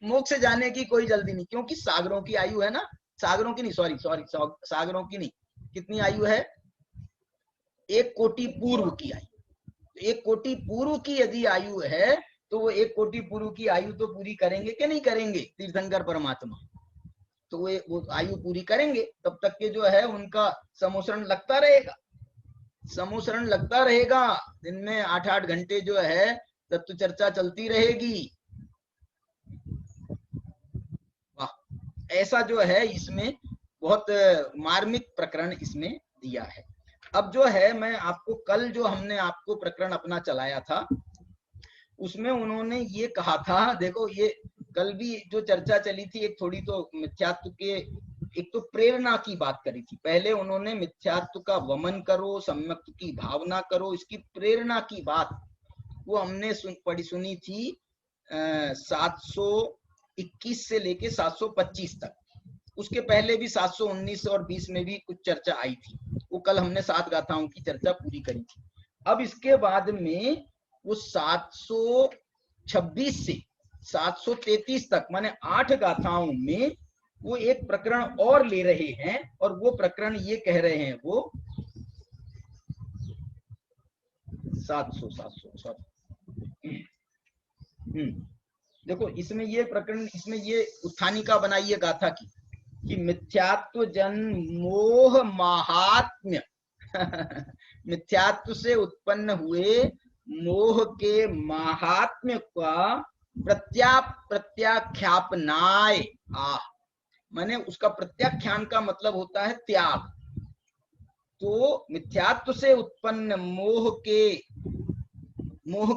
मोक्ष जाने की कोई जल्दी नहीं, क्योंकि सागरों की आयु है ना, सागरों की नहीं, सॉरी सागरों की नहीं, कितनी आयु है, 1 कोटि पूर्व की आयु। 1 कोटि पूर्व की यदि आयु है तो वो 1 कोटि पूर्व की आयु तो पूरी करेंगे कि नहीं करेंगे तीर्थंकर परमात्मा, तो वो आयु पूरी करेंगे। तब तक के जो है उनका समोसरण लगता रहेगा, समोसरण लगता रहेगा, दिन में 8-8 घंटे जो है तत्व चर्चा चलती रहेगी। ऐसा जो है इसमें बहुत मार्मिक प्रकरण इसमें दिया है। अब जो है मैं आपको कल जो हमने आपको प्रकरण अपना चलाया था उसमें उन्होंने ये कहा था, देखो ये कल भी जो चर्चा चली थी एक थोड़ी तो मिथ्यात्व के, एक तो प्रेरणा की बात करी थी। पहले उन्होंने मिथ्यात्व का वमन करो, सम्यक्त की भावना करो, इसकी प्रेरणा की बात वो हमने सुनी थी 721 से लेके 725 तक। उसके पहले भी 719 और 20 में भी कुछ चर्चा आई थी, वो कल हमने 7 गाथाओं की चर्चा पूरी करी थी। अब इसके बाद में वो 726 से 733 तक माने 8 गाथाओं में वो एक प्रकरण और ले रहे हैं, और वो प्रकरण ये कह रहे हैं वो 700 देखो इसमें ये प्रकरण, इसमें ये उत्थानिका बनाई है गाथा की कि मिथ्यात्व जन मोह महात्म्य मिथ्यात्व से उत्पन्न हुए मोह के महात्म्य का प्रत्याख्यापनाय माने उसका प्रत्याख्यान का मतलब होता है त्याग। तो मिथ्यात्व से उत्पन्न मोह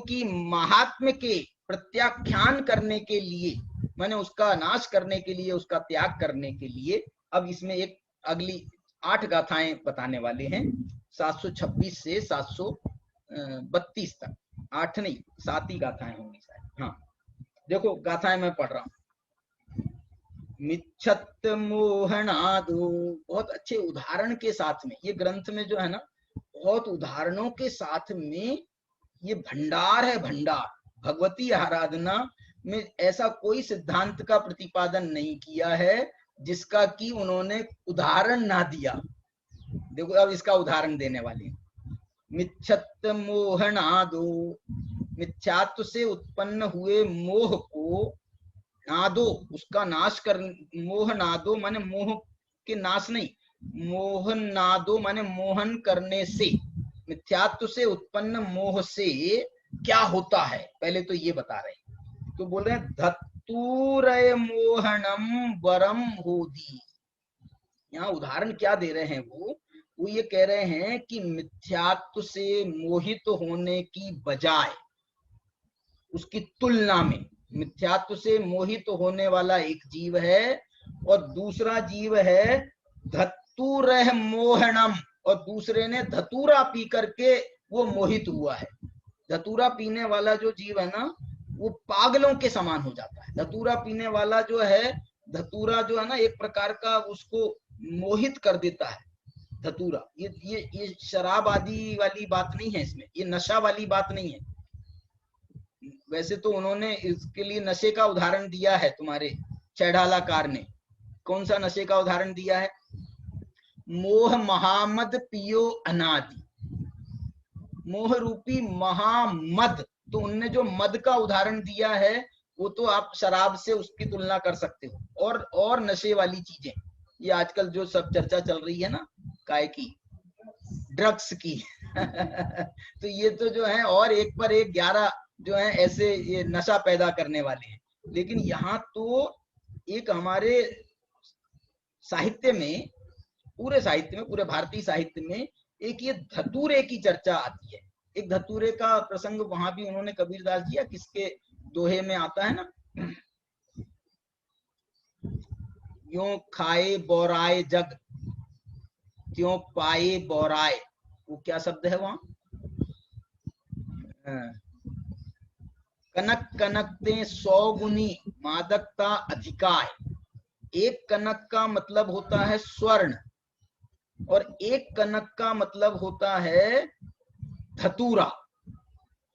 की महात्म्य के प्रत्याख्यान करने के लिए, माने उसका नाश करने के लिए, उसका त्याग करने के लिए अब इसमें एक अगली 8 गाथाएं बताने वाले हैं, 726 से 732 तक। 8 नहीं 7 ही गाथाएं होंगी शायद। हाँ देखो गाथाएं मैं पढ़ रहा हूं। मिच्छत मोहनादो, बहुत अच्छे उदाहरण के साथ में, ये ग्रंथ में जो है ना बहुत उदाहरणों के साथ में ये भंडार है, भंडार। भगवती आराधना में ऐसा कोई सिद्धांत का प्रतिपादन नहीं किया है जिसका कि उन्होंने उदाहरण ना दिया। देखो अब इसका उदाहरण देने वाले हैं। मिच्छत मोहनादो, मिथ्यात्व से उत्पन्न हुए मोह को, नादो उसका नाश कर, मोह नादो माने मोह के नाश नहीं, मोहन नादो माने मोहन करने से, मिथ्यात्व से उत्पन्न मोह से क्या होता है पहले तो ये बता रहे हैं। तो बोल रहे हैं धतूरय मोहनम वरम होदी। यहाँ उदाहरण क्या दे रहे हैं वो ये कह रहे हैं कि मिथ्यात्व से मोहित होने की बजाय उसकी तुलना में, मिथ्यात्व से मोहित होने वाला एक जीव है और दूसरा जीव है धतूरह मोहनम, और दूसरे ने धतूरा पी करके वो मोहित हुआ है। धतूरा पीने वाला जो जीव है ना वो पागलों के समान हो जाता है। धतूरा पीने वाला जो है, धतूरा जो है ना एक प्रकार का उसको मोहित कर देता है धतूरा। ये शराब आदि वाली बात नहीं है इसमें, ये नशा वाली बात नहीं है। वैसे तो उन्होंने इसके लिए नशे का उदाहरण दिया है, तुम्हारे चैढ़ालाकार ने। कौन सा नशे का उदाहरण दिया है? मोह महामद पियो अनादि, मोह रूपी महामद। तो उनने जो मद का उदाहरण दिया है वो तो आप शराब से उसकी तुलना कर सकते हो। और नशे वाली चीजें, ये आजकल जो सब चर्चा चल रही है ना काय की, ड्रग्स की तो ये तो जो है और एक पर एक 11 जो है ऐसे ये नशा पैदा करने वाले हैं। लेकिन यहाँ तो एक हमारे साहित्य में, पूरे साहित्य में, पूरे भारतीय साहित्य में एक ये धतूरे की चर्चा आती है। एक धतूरे का प्रसंग वहां भी उन्होंने कबीरदास जी किसके दोहे में आता है ना, यूं खाए बोराए जग त्यों पाए बोराए। वो क्या शब्द है वहां? कनक कनकते 100 गुनी मादकता अधिकाय। एक कनक का मतलब होता है स्वर्ण और एक कनक का मतलब होता है धतूरा।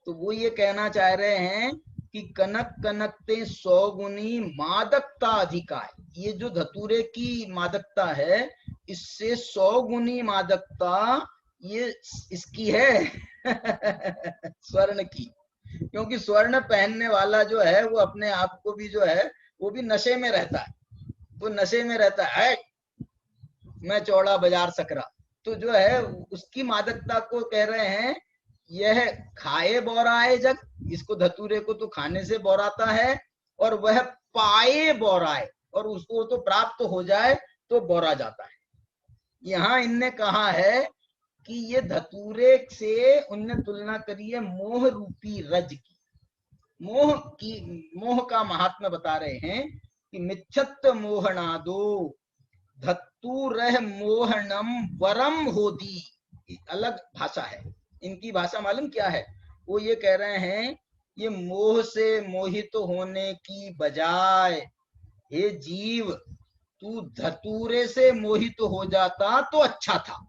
तो वो ये कहना चाह रहे हैं कि कनक कनकते 100 गुनी मादकता अधिकाय। ये जो धतूरे की मादकता है इससे 100 गुनी मादकता ये इसकी है स्वर्ण की। क्योंकि स्वर्ण पहनने वाला जो है वो अपने आप को भी जो है वो भी नशे में रहता है। वो नशे में रहता है, मैं चौड़ा बाजार सकरा। तो जो है उसकी मादकता को कह रहे हैं यह खाए बोराए जग, इसको धतूरे को तो खाने से बोराता है, और वह पाए बोराए, और उसको तो प्राप्त हो जाए तो बोरा जाता है। यहाँ इनने कहा है कि ये धतूरे से उनने तुलना करी है मोह रूपी रज की। मोह का महात्मा बता रहे हैं कि मिच्छत मोहनादो धतूरह मोहनम वरम होदी। अलग भाषा है इनकी। भाषा मालूम क्या है? वो ये कह रहे हैं ये मोह से मोहित होने की बजाय, हे जीव तू धतूरे से मोहित हो जाता तो अच्छा था।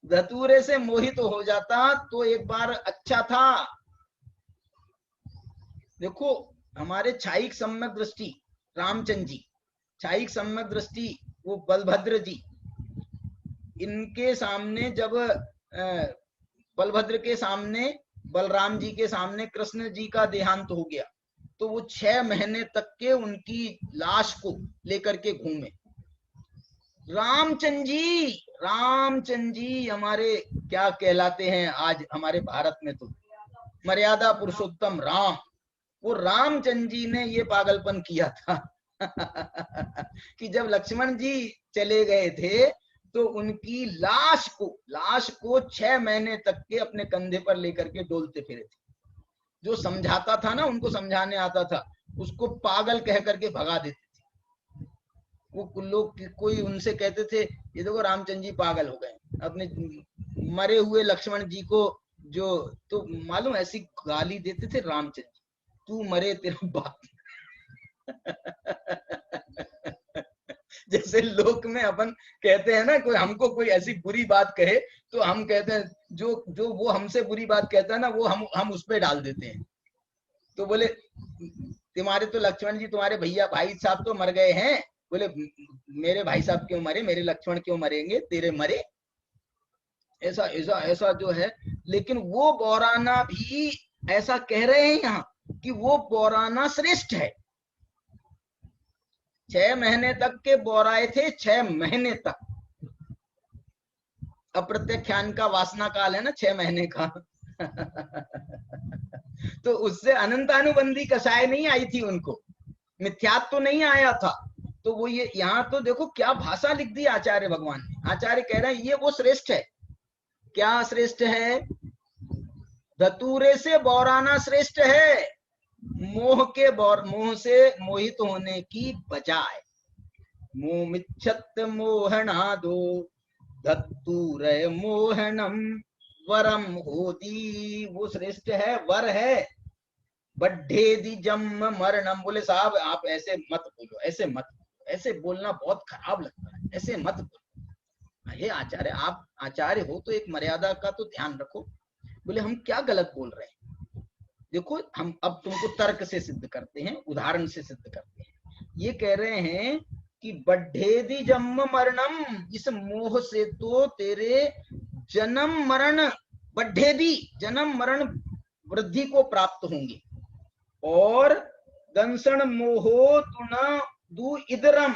धतूरे से मोहित हो जाता तो एक बार अच्छा था। देखो हमारे छायिक सम्यक दृष्टि रामचंद्र जी, छायिक सम्यक दृष्टि वो बलभद्र जी, इनके सामने जब बलभद्र के सामने, बलराम जी के सामने कृष्ण जी का देहांत हो गया, तो वो 6 महीने तक के उनकी लाश को लेकर के घूमे। रामचंद्र जी हमारे क्या कहलाते हैं आज हमारे भारत में, तो मर्यादा पुरुषोत्तम राम, वो रामचंद्र जी ने ये पागलपन किया था कि जब लक्ष्मण जी चले गए थे तो उनकी लाश को 6 महीने तक के अपने कंधे पर लेकर के डोलते फिरे थे। जो समझाता था ना, उनको समझाने आता था, उसको पागल कह करके भगा देते थे। वो लोग कोई उनसे कहते थे ये देखो रामचंद्र जी पागल हो गए, अपने मरे हुए लक्ष्मण जी को जो, तो मालूम ऐसी गाली देते थे रामचंद्र जी, तू मरे तेरा बाप जैसे लोक में अपन कहते हैं ना, कोई हमको कोई ऐसी बुरी बात कहे तो हम कहते हैं जो वो हमसे बुरी बात कहता है ना, वो हम उस पे डाल देते हैं। तो बोले तुम्हारे तो लक्ष्मण जी, तुम्हारे भैया भाई साहब तो मर गए हैं। बोले मेरे भाई साहब क्यों मरे, मेरे लक्ष्मण क्यों मरेंगे, तेरे मरे। ऐसा ऐसा ऐसा जो है। लेकिन वो बौराना भी ऐसा कह रहे हैं यहाँ कि वो बौराना श्रेष्ठ है। 6 महीने तक के बौराए थे, 6 महीने तक। अप्रत्यख्यान का वासना काल है ना 6 महीने का तो उससे अनंतानुबंधी कषाय नहीं आई थी उनको, मिथ्यात्व तो नहीं आया था। तो वो ये यहाँ तो देखो क्या भाषा लिख दी आचार्य भगवान ने। आचार्य कह रहे हैं ये वो श्रेष्ठ है। क्या श्रेष्ठ है? धतूरे से बौराना श्रेष्ठ है, मोह से मोहित होने की बजाय। मोमिच्छत मोहनादो धतूर मोहनम वरम होती, वो श्रेष्ठ है, वर है। बड्ढेदि जन्म मरणम। बोले साहब आप ऐसे मत बोलो, ऐसे मत बोलो, ऐसे बोलना बहुत खराब लगता है, ऐसे मत बोलो। हे आचार्य, आप आचार्य हो तो एक मर्यादा का तो ध्यान रखो। बोले हम क्या गलत बोल रहे हैं? देखो हम अब तुमको तर्क से सिद्ध करते हैं, उदाहरण से सिद्ध करते हैं। ये कह रहे हैं कि बड्ढेदि जन्म मरणम, इस मोह से तो तेरे जन्म मरण, बड्ढेदि जन्म मरण वृद्धि को प्राप्त होंगे। और दंसन मोहो तुना दू इदरम,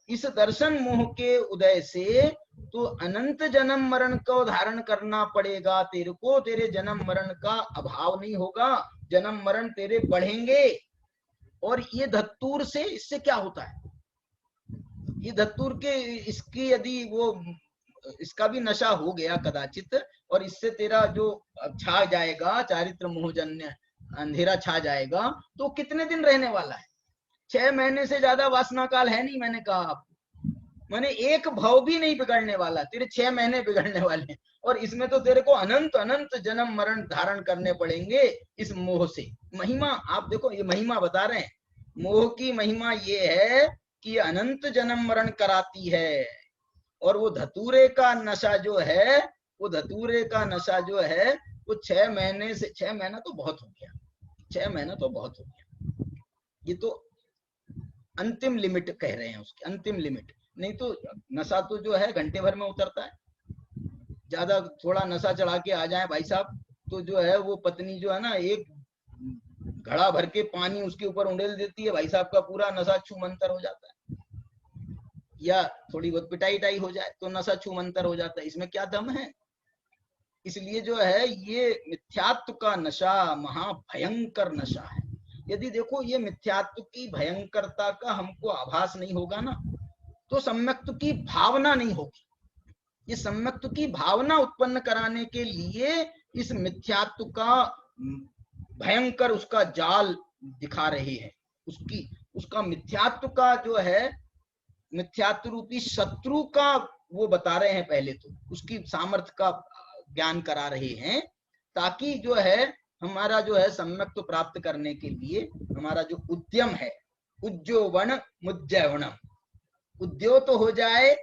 इस दर्शन मोह के उदय से तो अनंत जन्म मरण को धारण करना पड़ेगा तेरे को। तेरे जन्म मरण का अभाव नहीं होगा, जन्म मरण तेरे बढ़ेंगे। और ये धतूर से, इससे क्या होता है? ये धतूर के, इसकी यदि वो, इसका भी नशा हो गया कदाचित, और इससे तेरा जो छा जाएगा चारित्र मोहजन्य अंधेरा छा जाएगा, तो कितने दिन रहने वाला है? 6 महीने से ज्यादा वासना काल है नहीं। मैंने कहा आपको, मैंने एक भाव भी नहीं बिगड़ने वाला, तेरे 6 महीने बिगड़ने वाले हैं। और इसमें तो तेरे को अनंत अनंत जन्म मरण धारण करने पड़ेंगे इस मोह से। महिमा आप देखो, ये महिमा बता रहे हैं। मोह की महिमा ये है कि अनंत जन्म मरण कराती है। और वो धतूरे का नशा जो है, वो धतूरे का नशा जो है, वो 6 महीने से, 6 महीना तो बहुत हो गया, 6 महीना तो बहुत हो गया। ये तो अंतिम लिमिट कह रहे हैं उसकी, अंतिम लिमिट। नहीं तो नशा तो जो है घंटे भर में उतरता है। ज्यादा थोड़ा नशा चढ़ा के आ जाए भाई साहब, तो जो है वो पत्नी जो है ना, एक घड़ा भर के पानी उसके ऊपर उंडेल देती है, भाई साहब का पूरा नशा छूमंतर हो जाता है। या थोड़ी बहुत पिटाई टाई हो जाए तो नशा छूमंतर हो जाता है। इसमें क्या दम है? इसलिए जो है ये मिथ्यात्व का नशा महाभयंकर नशा है। यदि देखो ये मिथ्यात्व की भयंकरता का हमको आभास नहीं होगा ना, तो सम्यक्त्व की भावना नहीं होगी। ये सम्यक्त्व की भावना उत्पन्न कराने के लिए इस मिथ्यात्व का भयंकर उसका जाल दिखा रहे हैं। उसका मिथ्यात्व का जो है, मिथ्यात्व रूपी शत्रु का वो बता रहे हैं। पहले तो उसकी सामर्थ्य का ज्ञान करा रहे हैं, ताकि जो है हमारा जो है सम्यक्त्व प्राप्त करने के लिए हमारा जो उद्यम है, उज्जोवण मुज्जवणम, उद्योत हो जाए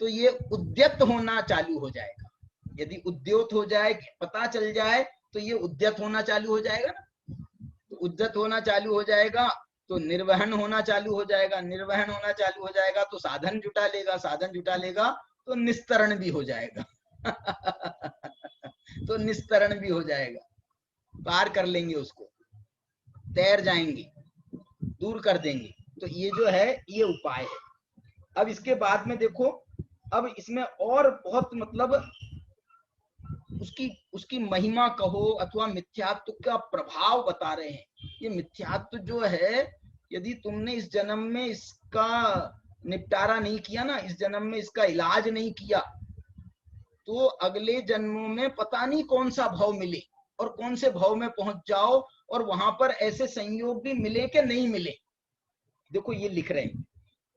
तो ये उद्यत होना चालू हो जाएगा। यदि उद्योत हो जाए, पता चल जाए, तो ये उद्यत होना चालू हो जाएगा ना। तो उद्यत होना चालू हो जाएगा तो निर्वहन होना चालू हो जाएगा, निर्वहन होना चालू हो जाएगा तो साधन जुटा लेगा, साधन जुटा लेगा तो निस्तरण भी हो जाएगा। तो निस्तरण भी हो जाएगा, पार कर लेंगे उसको, तैर जाएंगे, दूर कर देंगे। तो ये जो है ये उपाय है। अब इसके बाद में देखो, अब इसमें और बहुत मतलब उसकी महिमा कहो अथवा मिथ्यात्व का प्रभाव बता रहे हैं। ये मिथ्यात्व जो है, यदि तुमने इस जन्म में इसका निपटारा नहीं किया ना, इस जन्म में इसका इलाज नहीं किया, तो अगले जन्मों में पता नहीं कौन सा भाव मिले और कौन से भाव में पहुंच जाओ, और वहां पर ऐसे संयोग भी मिले कि नहीं मिले। देखो ये लिख रहे हैं,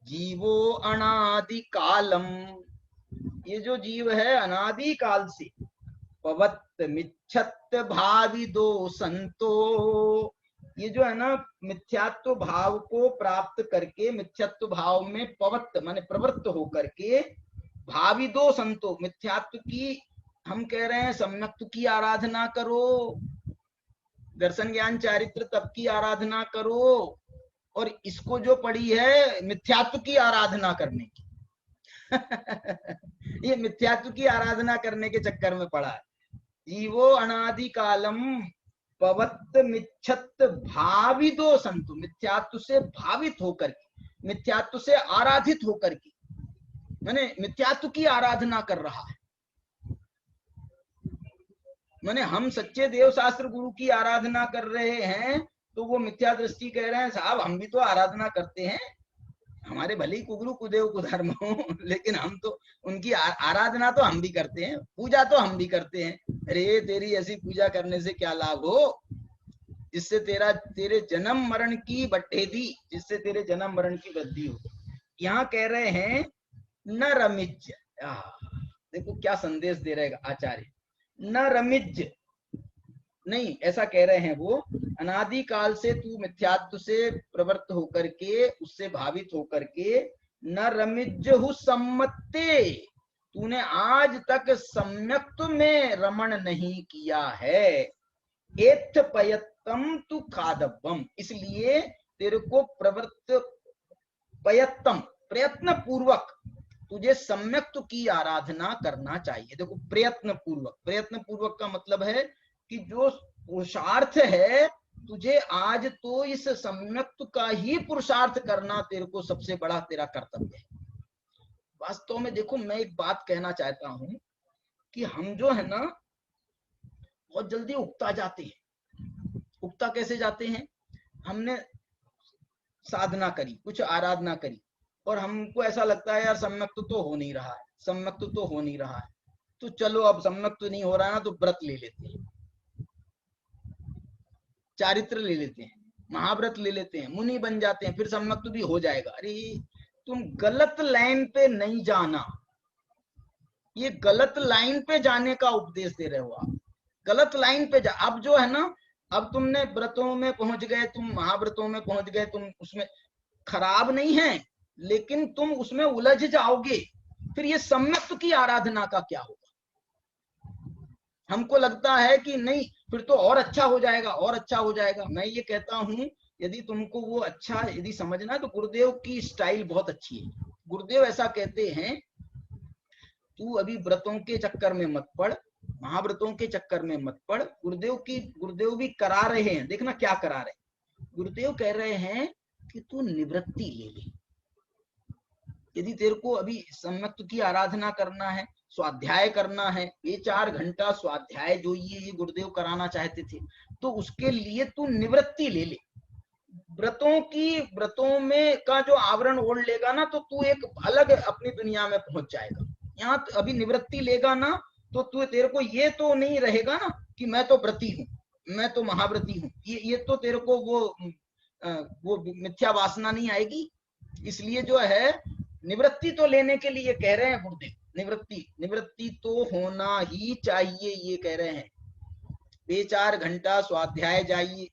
जीवो अनादि कालम, ये जो जीव है अनादि काल से, पवत्त मिच्छत भावी दो संतो, ये जो है ना मिथ्यात्व भाव को प्राप्त करके, मिथ्यात्व भाव में पवत्त माने प्रवृत्त होकर के, भावी दो संतो, मिथ्यात्व की हम कह रहे हैं सम्यक्त्व की आराधना करो, दर्शन ज्ञान चारित्र तप की आराधना करो, और इसको जो पड़ी है मिथ्यात्व की आराधना करने की। ये मिथ्यात्व की आराधना करने के चक्कर में पड़ा है। जीवो अनादि कालम पवत्त मिच्छत भाविदो संतु, मिथ्यात्व से भावित होकर के, मिथ्यात्व से आराधित होकर के, माने मिथ्यात्व की आराधना कर रहा है। माने हम सच्चे देव शास्त्र गुरु की आराधना कर रहे हैं, तो वो मिथ्या दृष्टि कह रहे हैं साहब हम भी तो आराधना करते हैं, हमारे भले ही कुगुरु कुदेव कुधर्म हो, लेकिन हम तो उनकी आराधना तो हम भी करते हैं, पूजा तो हम भी करते हैं। अरे तेरी ऐसी पूजा करने से क्या लाभ हो, जिससे तेरे जन्म मरण की बट्टेदी, जिससे तेरे जन्म मरण की वृद्धि हो। यहाँ कह रहे हैं न रमिज, देखो क्या संदेश दे रहे आचार्य, न रमिज नहीं, ऐसा कह रहे हैं वो, अनादि काल से तू मिथ्यात्व से प्रवृत्त होकर के, उससे भावित होकर के, न रमिज्जहु सम्मत्ते, तूने आज तक सम्यक्त्व में रमण नहीं किया है, एथ पयत्तम तु खादव्यम, इसलिए तेरे को प्रवृत्त पयत्तम प्रयत्न पूर्वक तुझे सम्यक्त्व की आराधना करना चाहिए। देखो प्रयत्न पूर्वक का मतलब है कि जो पुरुषार्थ है तुझे आज तो इस सम्यक्त्व का ही पुरुषार्थ करना तेरे को सबसे बड़ा तेरा कर्तव्य है। वास्तव में देखो मैं एक बात कहना चाहता हूं कि हम जो है ना बहुत जल्दी उगता जाते हैं। उगता कैसे जाते हैं, हमने साधना करी, कुछ आराधना करी, और हमको ऐसा लगता है यार सम्यक्त्व तो हो नहीं रहा है, सम्यक्त्व तो हो नहीं रहा है, तो चलो अब सम्यक्त्व नहीं हो रहा है ना, तो व्रत ले लेते हैं, चारित्र ले लेते हैं, महाव्रत ले लेते हैं, मुनि बन जाते हैं, फिर सम्यक्त्व भी हो जाएगा। अरे तुम गलत लाइन पे नहीं जाना, ये गलत लाइन पे जाने का उपदेश दे रहे हो आप, गलत लाइन पे जा। अब जो है ना, अब तुमने व्रतों में पहुंच गए, तुम महाव्रतों में पहुंच गए, तुम उसमें खराब नहीं है, लेकिन तुम उसमें उलझ जाओगे, फिर ये सम्यक्त्व की आराधना का क्या होगा। हमको लगता है कि नहीं फिर तो और अच्छा हो जाएगा, और अच्छा हो जाएगा। मैं ये कहता हूं यदि तुमको वो अच्छा यदि समझना, तो गुरुदेव की स्टाइल बहुत अच्छी है। गुरुदेव ऐसा कहते हैं, तू अभी व्रतों के चक्कर में मत पड़, महाव्रतों के चक्कर में मत पड़। गुरुदेव भी करा रहे हैं, देखना क्या करा रहे हैं। गुरुदेव कह रहे हैं कि तू निवृत्ति ले ले। यदि तेरे को अभी सम्यक्त्व की आराधना करना है, स्वाध्याय करना है, ये 4 घंटा स्वाध्याय जो ये गुरुदेव कराना चाहते थे, तो उसके लिए तू निवृत्ति ले ले। व्रतों में का जो आवरण ओढ़ लेगा ना, तो तू एक अलग अपनी दुनिया में पहुंच जाएगा। यहाँ अभी निवृत्ति लेगा ना, तो तू तेरे को ये तो नहीं रहेगा ना कि मैं तो व्रती हूँ, मैं तो महाव्रती हूँ, ये तो तेरे को वो मिथ्या वासना नहीं आएगी। इसलिए जो है निवृत्ति तो लेने के लिए कह रहे हैं गुरुदेव, निवृत्ति तो होना ही चाहिए, ये कह रहे हैं। 4 घंटा स्वाध्याय जाइए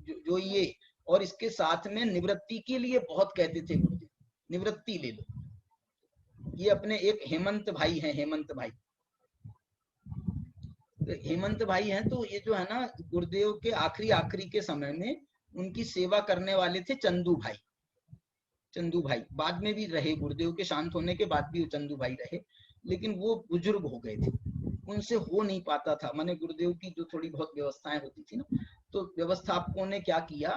जो ये, और इसके साथ में निवृत्ति के लिए बहुत कहते थे गुरुदेव, निवृत्ति ले लो। ये अपने एक हेमंत भाई हैं, हेमंत भाई हैं, तो ये जो है ना गुरुदेव के आखिरी के समय में उनकी सेवा करने वाले थे चंदू भाई, बाद में भी रहे, गुरुदेव के शांत होने के बाद भी चंदू भाई रहे। लेकिन वो बुजुर्ग हो गए थे, उनसे हो नहीं पाता था। माने गुरुदेव की जो थोड़ी बहुत व्यवस्थाएं होती थी ना, तो व्यवस्थापकों ने क्या किया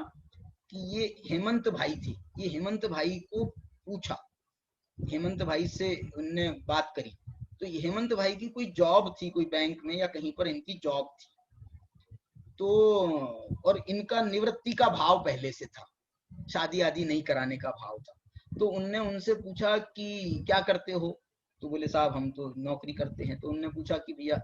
कि ये हेमंत भाई थे, ये हेमंत भाई को पूछा, हेमंत भाई से उनने बात करी, तो ये हेमंत भाई की कोई जॉब थी, कोई बैंक में या कहीं पर इनकी जॉब थी, तो और इनका निवृत्ति का भाव पहले से था, शादी आदि नहीं कराने का भाव था। तो उनने उनसे पूछा कि क्या करते हो, तो बोले साहब हम तो नौकरी करते हैं। तो उनने पूछा कि भैया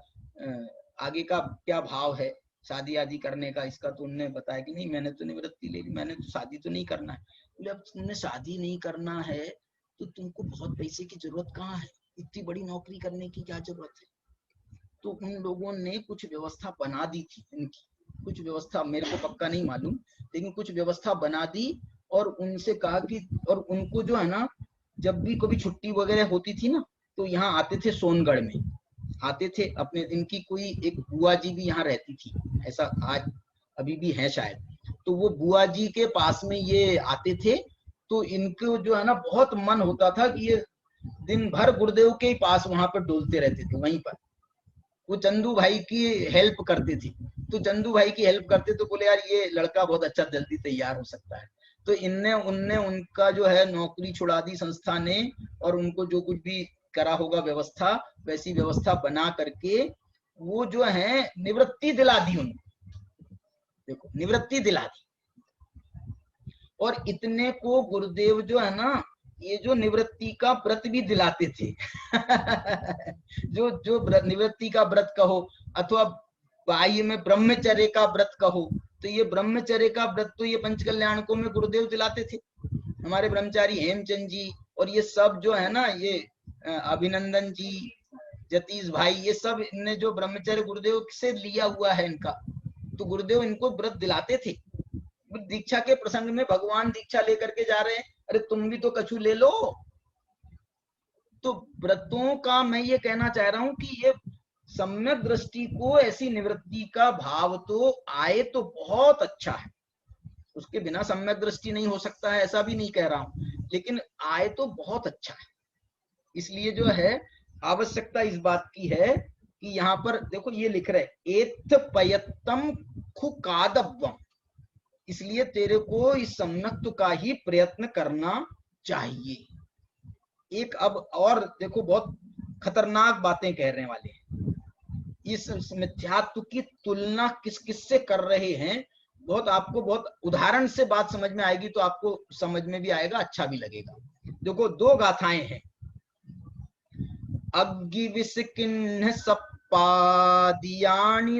आगे का क्या भाव है शादी आदि करने का इसका, तो उनने बताया कि नहीं मैंने तो निवृत्ति ले ली, मैंने तो शादी तो नहीं करना है। बोले अब तुमने शादी नहीं करना है तो तुमको बहुत पैसे की जरूरत कहाँ है, इतनी बड़ी नौकरी करने की क्या जरूरत है। तो उन लोगों ने कुछ व्यवस्था बना दी थी, इनकी कुछ व्यवस्था मेरे को पक्का नहीं मालूम, लेकिन कुछ व्यवस्था बना दी और उनसे कहा कि, और उनको जो है ना जब भी कभी छुट्टी वगैरह होती थी ना, तो यहाँ आते थे, सोनगढ़ में आते थे अपने, इनकी कोई एक बुआ जी भी यहाँ रहती थी, ऐसा आज अभी भी है शायद, तो वो बुआ जी के पास में ये आते थे। तो इनको जो है ना बहुत मन होता था कि ये दिन भर गुरुदेव के पास वहां पर डोलते रहते थे, वहीं पर वो चंदू भाई की हेल्प करते थे। तो चंदू भाई की हेल्प करते तो बोले यार ये लड़का बहुत अच्छा जल्दी तैयार हो सकता है। तो इनने उनने उनका जो है नौकरी छुड़ा दी संस्था ने, और उनको जो कुछ भी करा होगा व्यवस्था, वैसी व्यवस्था बना करके वो जो है निवृत्ति दिला दी उनको, देखो निवृत्ति दिला दी। और इतने को गुरुदेव जो है ना ये जो निवृत्ति का व्रत भी दिलाते थे जो जो निवृत्ति का व्रत कहो अथवा बाह्य में ब्रह्मचर्य का व्रत कहो, तो ये ब्रह्मचर्य का व्रत तो ये पंचकल्याणकों में गुरुदेव दिलाते थे, हमारे ब्रह्मचारी हेमचंद जी और ये सब जो है ना, ये अभिनंदन जी, जतीश भाई, ये सब इनने जो ब्रह्मचर्य गुरुदेव से लिया हुआ है इनका, तो गुरुदेव इनको व्रत दिलाते थे। दीक्षा के प्रसंग में भगवान दीक्षा लेकर के जा रहे हैं, अरे तुम भी तो कछु ले लो। तो व्रतों का मैं ये कहना चाह रहा हूं कि ये सम्यक दृष्टि को ऐसी निवृत्ति का भाव तो आए तो बहुत अच्छा है, उसके बिना सम्यक दृष्टि नहीं हो सकता है ऐसा भी नहीं कह रहा हूं, लेकिन आए तो बहुत अच्छा है। इसलिए जो है आवश्यकता इस बात की है कि यहाँ पर देखो ये लिख रहे एथ पयत्तम खुकादव्वम, इसलिए तेरे को इस सम्यक्त्व का ही प्रयत्न करना चाहिए। एक अब और देखो बहुत खतरनाक बातें कहने वाले हैं, इस मिथ्यात्व की तुलना किस किस से कर रहे हैं, बहुत आपको बहुत उदाहरण से बात समझ में आएगी तो आपको समझ में भी आएगा, अच्छा भी लगेगा। देखो दो गाथाएं हैं, अग्गि विस्किन्न सप्पादियानि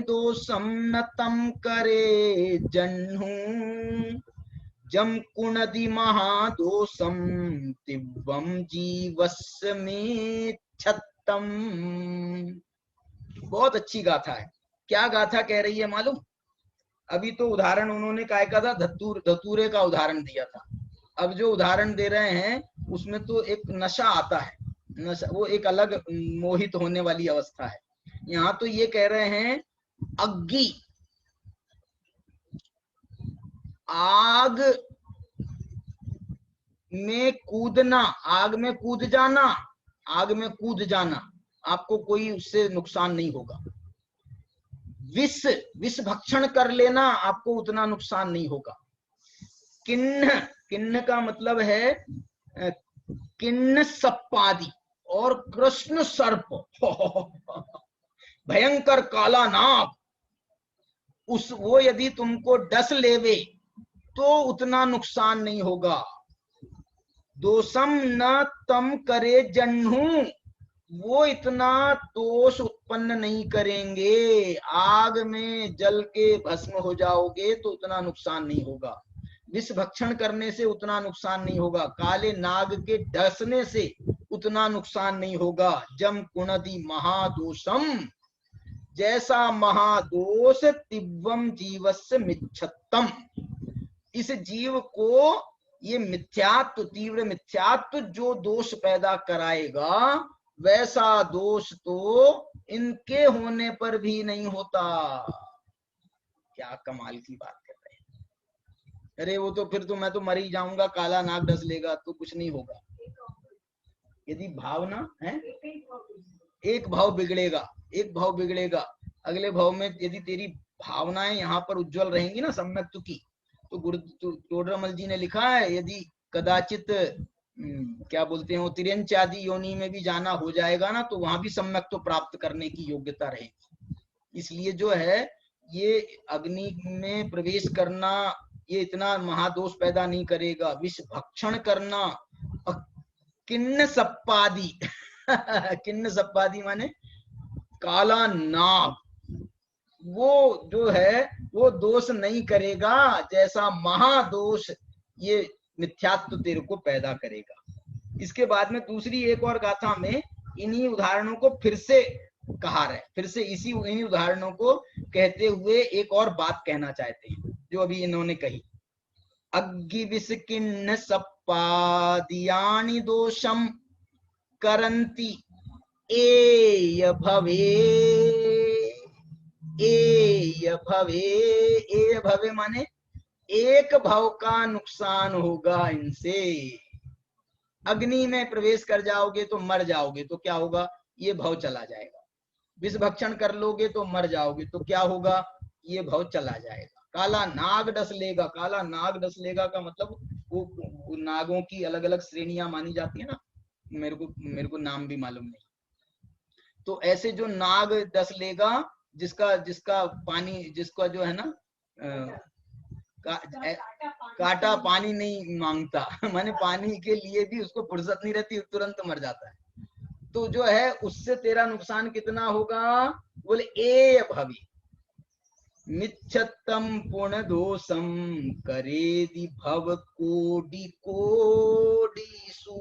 दोषम न तम करे जन्हू, जम कुणदि महादोषम दिव्यम जीवस्य में छत्तम। बहुत अच्छी गाथा है। क्या गाथा कह रही है मालूम? अभी तो उदाहरण उन्होंने काय का था, धतूरे का उदाहरण दिया था। अब जो उदाहरण दे रहे हैं उसमें तो एक नशा आता है, नशा वो एक अलग मोहित होने वाली अवस्था है। यहाँ तो ये कह रहे हैं अग्गी, आग में कूदना, आग में कूद जाना, आग में कूद जाना, आपको कोई उससे नुकसान नहीं होगा। विष, विष भक्षण कर लेना, आपको उतना नुकसान नहीं होगा। किन्न, किन्न का मतलब है किन्न सप्पादि, और कृष्ण सर्प भयंकर काला नाग, उस वो यदि तुमको डस लेवे तो उतना नुकसान नहीं होगा। दोषम न तम करे जन्हू, वो इतना दोष उत्पन्न नहीं करेंगे, आग में जल के भस्म हो जाओगे तो उतना नुकसान नहीं होगा, विष भक्षण करने से उतना नुकसान नहीं होगा, काले नाग के डसने से उतना नुकसान नहीं होगा। जम कुणदि महादोषम, जैसा महादोष तिव्वम जीवस्य मिच्छत्तम, इस जीव को ये मिथ्यात्व, तीव्र मिथ्यात्व जो दोष पैदा कराएगा, वैसा दोष तो इनके होने पर भी नहीं होता। क्या कमाल की बात कर रहे हैं। अरे वो तो फिर तो मैं तो मर ही जाऊंगा, काला नाग डस लेगा तो कुछ नहीं होगा। यदि भावना है, एक भाव बिगड़ेगा, एक भाव बिगड़ेगा, अगले भाव में यदि तेरी भावनाएं यहाँ पर उज्जवल रहेंगी ना सम्यक्त्व की, तो गुरु टोडरमल जी ने लिखा है यदि कदाचित क्या बोलते हैं वो तिर्यंच आदि योनि में भी जाना हो जाएगा ना, तो वहां भी सम्यक्त्व प्राप्त करने की योग्यता रहेगी। इसलिए जो है ये अग्नि में प्रवेश करना ये इतना महादोष पैदा नहीं करेगा। विष भक्षण करना, किन्न सप्पादी किन्न सप्पादी माने काला नाग, वो जो है वो दोष नहीं करेगा जैसा महादोष ये मिथ्यात्व तेरे को पैदा करेगा। इसके बाद में दूसरी एक और गाथा में इन्हीं उदाहरणों को फिर से कहा रहे, फिर से इन्हीं उदाहरणों को कहते हुए एक और बात कहना चाहते हैं जो अभी इन्होंने कही। अग्नि विष किन्न सप्पादियानि दोषम करंती एय भवे, एय भवे, एय भवे माने एक भाव का नुकसान होगा इनसे। अग्नि में प्रवेश कर जाओगे तो मर जाओगे, तो क्या होगा, ये भाव चला जाएगा। विष भक्षण कर लोगे तो मर जाओगे, तो क्या होगा, ये भाव चला जाएगा। काला नाग डस लेगा, काला नाग डस लेगा का मतलब वो नागों की अलग अलग श्रेणियां मानी जाती है ना, मेरे को नाम भी मालूम नहीं। तो ऐसे जो नाग डस लेगा, जिसका पानी, जिसका जो है ना काटा पानी नहीं मांगता माने पानी के लिए भी उसको फुर्सत नहीं रहती, तुरंत मर जाता है। तो जो है उससे तेरा नुकसान कितना होगा, बोले ए भवी मिच्छतम पुण्य दोषम करेदि भव कोटि कोटिषु।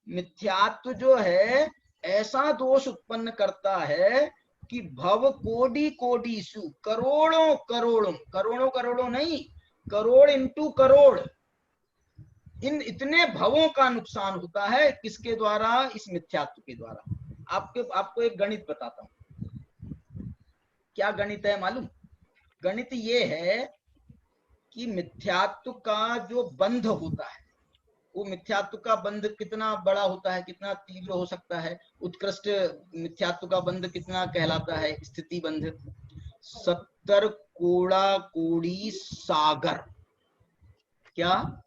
मिथ्यात्व जो है ऐसा दोष उत्पन्न करता है कि भव कोटि कोटिषु, करोड़ों करोड़ों, करोड़ों करोड़ों नहीं, करोड़ इंटू करोड़, इन इतने भवों का नुकसान होता है। किसके द्वारा, इस मिथ्यात्व के द्वारा। आपको एक गणित बताता हूं। क्या गणित है मालूम? गणित ये है कि मिथ्यात्व का जो बंध होता है, वो मिथ्यात्व का बंध कितना बड़ा होता है, कितना तीव्र हो सकता है। उत्कृष्ट मिथ्यात्व का बंध कितना कहलाता है, स्थिति बंध 70 कोड़ा कोड़ी सागर। क्या?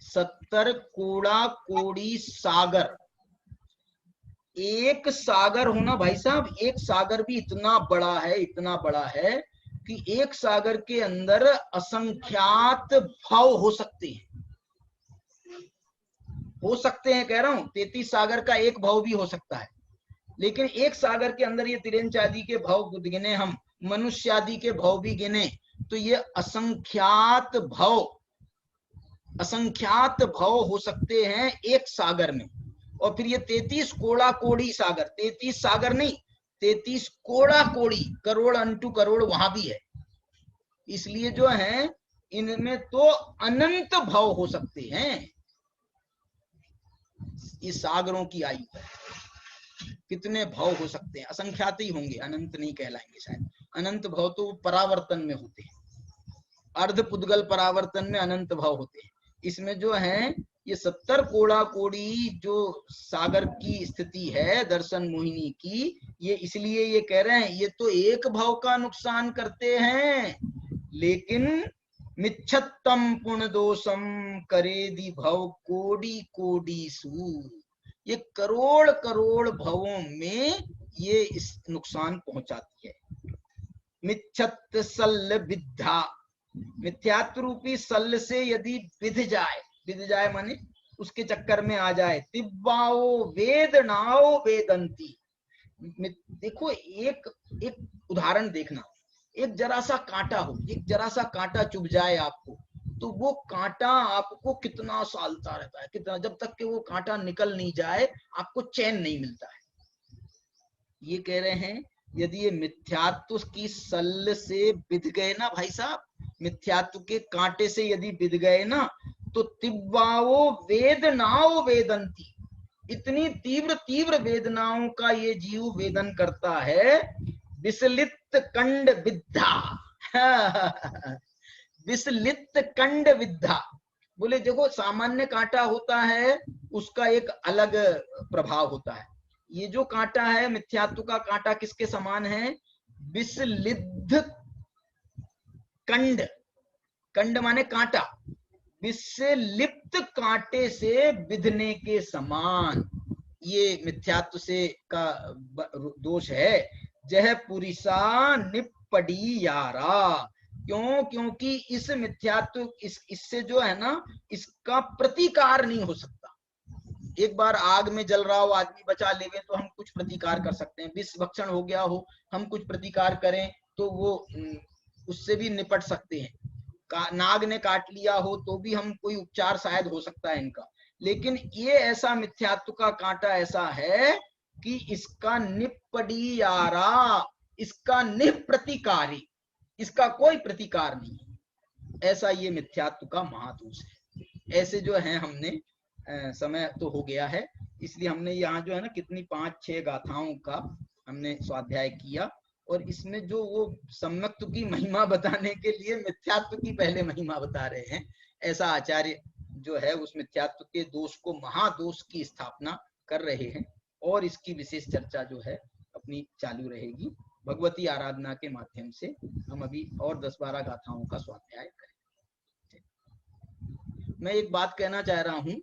70 कोड़ा कोड़ी सागर। एक सागर होना भाई साहब, एक सागर भी इतना बड़ा है, इतना बड़ा है कि एक सागर के अंदर असंख्यात भाव हो सकते हैं, हो सकते हैं कह रहा हूं। 33 सागर का एक भाव भी हो सकता है, लेकिन एक सागर के अंदर ये तिरंच आदि के भाव गिने, हम मनुष्य आदि के भाव भी गिने, तो ये असंख्यात भाव हो सकते हैं एक सागर में। और फिर ये 33 कोड़ा कोड़ी सागर, 33 सागर नहीं, 33 कोड़ा कोड़ी, करोड़ अंटू करोड़ वहां भी है। इसलिए जो है इनमें तो अनंत भाव हो सकते हैं। इस सागरों की आयु है, कितने भाव हो सकते हैं, असंख्यात ही होंगे, अनंत नहीं कहलाएंगे शायद। अनंत भाव तो परावर्तन में होते हैं, अर्ध पुद्गल परावर्तन में अनंत भाव होते हैं। इसमें जो है ये 70 कोड़ा कोड़ी जो सागर की स्थिति है दर्शन मोहिनी की, ये इसलिए ये कह रहे हैं ये तो एक भाव का नुकसान करते हैं, लेकिन मिच्छत्तम पुण्य दोषम करेदि भव कोटि कोटिषु, ये करोड़ करोड़ भवों में ये इस नुकसान पहुंचाती है। मिच्छत सल्ल विद्धा, मिथ्यात्व रूपी सल्ल से यदि विध जाए माने उसके चक्कर में आ जाए, तिब्बाओ वेदनाओ वेदंती। देखो एक उदाहरण देखना, एक जरा सा कांटा हो, एक जरा सा कांटा चुभ जाए आपको, तो वो कांटा आपको कितना सालता रहता है, कितना, जब तक कि वो कांटा निकल नहीं जाए आपको चैन नहीं मिलता है। ये कह रहे हैं यदि ये मिथ्यात्व की सल्ल से बिध गए ना भाई साहब, मिथ्यात्व के कांटे से यदि बिध गए ना, तो तिब्बाओ वेदनाओ वेदंती, इतनी तीव्र तीव्र वेदनाओं का ये जीव वेदन करता है। विसलित कंड विद्धा विसलित कंड विद्धा, बोले देखो सामान्य कांटा होता है उसका एक अलग प्रभाव होता है। ये जो कांटा है मिथ्यात्व का कांटा किसके समान है? विषलिप्त कंड, कंड माने कांटा, विषलिप्त कांटे से विधने के समान ये मिथ्यात्व से का दोष है। जह पुरिसा निपड़ी यारा, क्यों? क्योंकि इस मिथ्यात्व इससे जो है ना इसका प्रतिकार नहीं हो सकता। एक बार आग में जल रहा हो आदमी बचा लेवे तो हम कुछ प्रतिकार कर सकते हैं, विष भक्षण हो गया हो हम कुछ प्रतिकार करें तो वो उससे भी निपट सकते हैं, नाग ने काट लिया हो तो भी हम कोई उपचार शायद हो सकता है इनका। लेकिन ये ऐसा मिथ्यात्व का कांटा ऐसा है कि इसका निपड़ी यारा, इसका निप्रतिकारी, इसका कोई प्रतिकार नहीं है। ऐसा ये मिथ्यात्व का महादोष है। ऐसे जो है हमने समय तो हो गया है इसलिए हमने यहाँ जो है ना कितनी 5-6 गाथाओं का हमने स्वाध्याय किया, और इसमें जो वो सम्यक्त्व की महिमा बताने के लिए मिथ्यात्व की पहले महिमा बता रहे हैं। ऐसा आचार्य जो है उस मिथ्यात्व के दोष को महादोष की स्थापना कर रहे हैं, और इसकी विशेष चर्चा जो है अपनी चालू रहेगी भगवती आराधना के माध्यम से। हम अभी और 10-12 गाथाओं का स्वाध्याय करें। मैं एक बात कहना चाह रहा हूं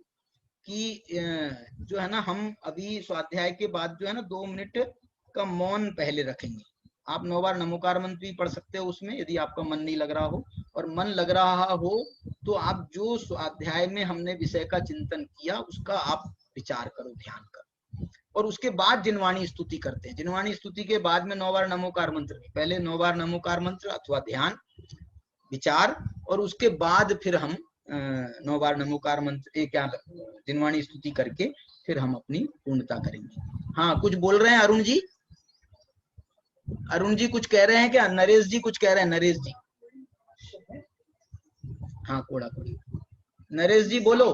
कि जो है ना हम अभी स्वाध्याय के बाद जो है ना 2 मिनट का मौन पहले रखेंगे। आप 9 बार नमोकार मंत्र भी पढ़ सकते हो उसमें, यदि आपका मन नहीं लग रहा हो, और मन लग रहा हो तो आप जो स्वाध्याय में हमने विषय का चिंतन किया उसका आप विचार करो, ध्यान करो, और उसके बाद जिनवाणी स्तुति करते हैं। जिनवाणी स्तुति के बाद में 9 बार नमोकार मंत्र, पहले 9 बार नमोकार मंत्र अथवा ध्यान विचार, और उसके बाद फिर हम 9 बार नमोकार मंत्र क्या जिनवाणी स्तुति करके फिर हम अपनी पूर्णता करेंगे। हाँ, कुछ बोल रहे हैं अरुण जी? अरुण जी कुछ कह रहे हैं क्या? नरेश जी कुछ कह रहे हैं? नरेश जी, हाँ कोड़ा कोड़ी, नरेश जी बोलो।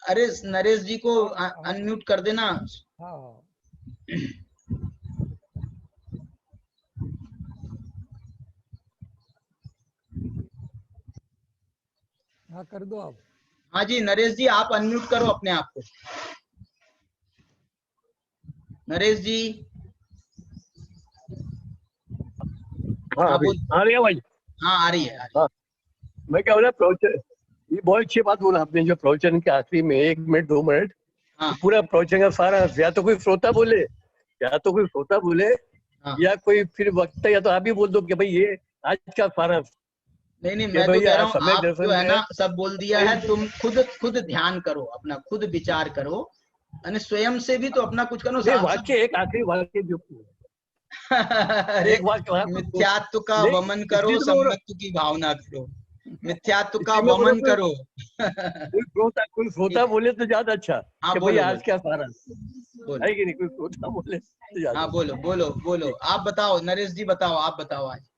अरे नरेश जी को अनम्यूट कर देना। हाँ कर दो आप। हाँ जी नरेश जी आप अनम्यूट करो अपने आप को। नरेश जी हाँ आ रही है भाई? हाँ आ रही है। हाँ मैं क्या बोला, प्रवचन ये बहुत अच्छी बात बोला आपने, जो प्रवचन के आखिरी में 1 मिनट 2 मिनट हाँ। पूरा प्रवचन का सारा, या तो कोई श्रोता बोले हाँ। या कोई फिर वक्ता, या तो आप भी बोल दो कि भाई ये आज का सारा। नहीं मैं तो कह रहा हूँ आप जो है ना सब बोल दिया है, तुम खुद ध्यान करो, अपना खुद विचार करो, स्वयं से भी तो अपना कुछ करो। वाक्य एक आखिरी वाक्य जो एक वाक्य, मिथ्यात्व का वमन करो, सम्यक्त्व की भावना करो, मिथ्यात्व का वमन करो। कोई श्रोता बोले तो ज्यादा अच्छा। हाँ कि भाई आज क्या सारा है कि नहीं, कोई श्रोता बोले तो हाँ बोलो आप बताओ, नरेश जी बताओ, आप बताओ आज।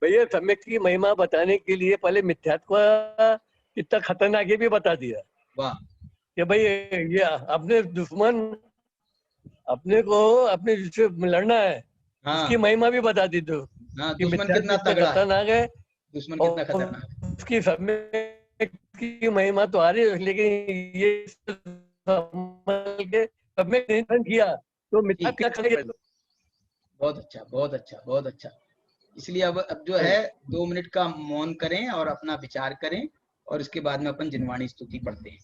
भैया सम्यक की महिमा बताने के लिए पहले मिथ्यात्व कितना खतरनाक है भी बता दिया। वाह। कि भाई ये अपने दुश्मन, अपने को अपने जिससे लड़ना है, हाँ। उसकी महिमा भी बता दी। तो हाँ, दुश्मन कितना खतरनाक है, दुश्मन कितना खतरनाक है, उसकी सम्यक की महिमा तो आ रही है, लेकिन ये सम्यक किया तो मिथ्या क्या करेगा। बहुत अच्छा। इसलिए अब जो है 2 मिनट का मौन करें और अपना विचार करें, और इसके बाद में अपन जिनवाणी स्तुति पढ़ते हैं।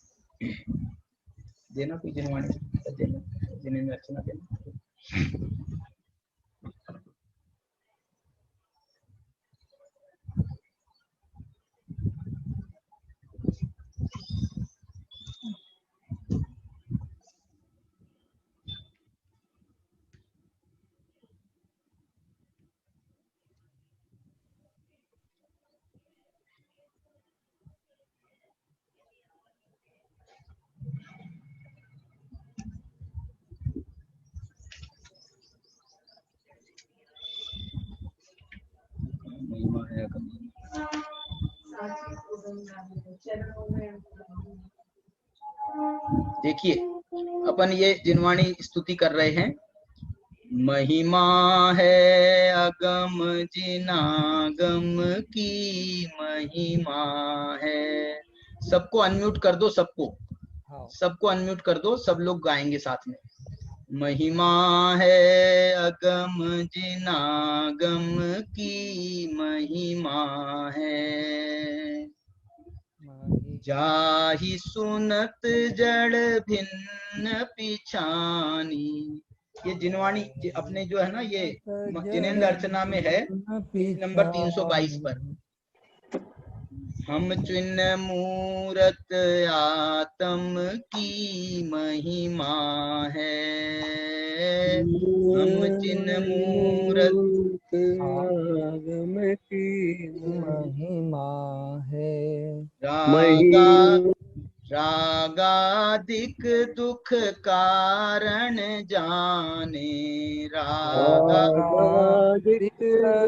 देना कोई जिनवाणी देना, जिन्हें में अर्चना देना। देखिए अपन ये जिनवाणी स्तुति कर रहे हैं, महिमा है अगम जिनागम की महिमा है। सबको अनम्यूट कर दो, सबको अनम्यूट कर दो, सब लोग गाएंगे साथ में। महिमा है अगम जिनागम की महिमा है, जाहि सुनत जड़ भिन्न पिछानी। ये जिनवाणी अपने जो है ना, ये जिनेंद्र अर्चना में है, पेज नंबर 322 पर। हम चिन्ह मूरत आत्म की महिमा है, हम चिन्ह मूरत आगम की महिमा है। रागादिक दुख कारण जाने, रागादिक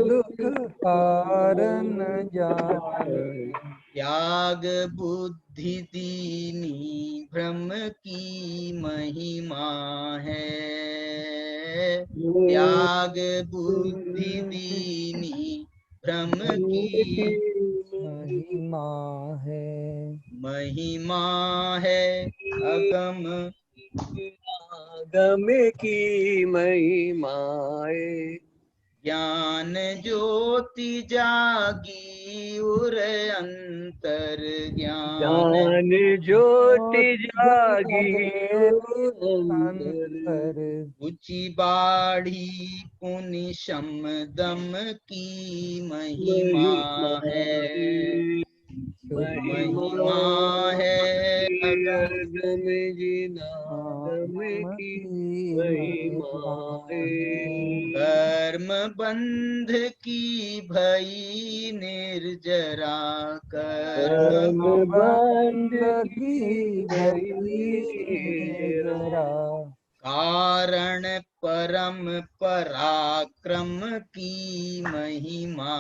दुख कारण जाने, त्याग बुद्धि दीनी भ्रम की महिमा है, त्याग बुद्धि दीनी भ्रम की महिमा है। महिमा है अगम आगम की महिमाए, ज्ञान ज्योति जागी उर अंतर ज्ञान ज्योति जागी अंतर, ऊंची बाढ़ी पुनि शम दम की महिमा है, महिमा है अगम जिनागम की महिमा है। कर्म बंध की भई निर्जरा, कर्म बंध की भई निर्जरा, कारण परम पराक्रम की महिमा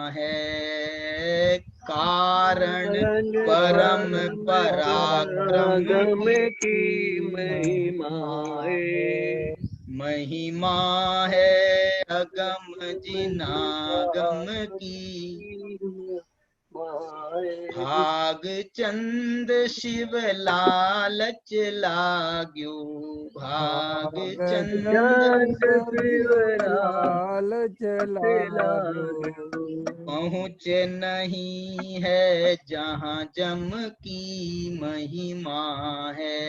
है, कारण परम पराक्रम की महिमा है। महिमा है अगम जिनागम की, भाग चंद शिव लालच लाग्यो, भाग चंद लालच लाग्यो, पहुँच नहीं है जहाँ जम की महिमा है,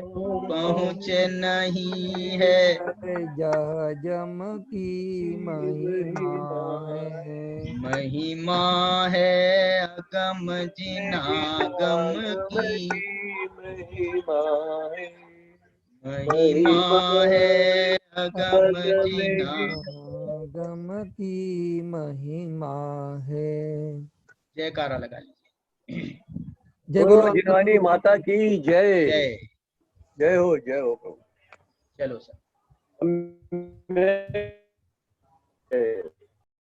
पहुँच नहीं है जहाँ जम की महिमा है। महिमा है अगम जिनागम की महिमा है, महिमा है अगम जिनागम की महिमा है। जयकारा लगा लीजिए। जय बोलो जिनवानी माता की जय। जय। जय हो प्रभु। चलो सर।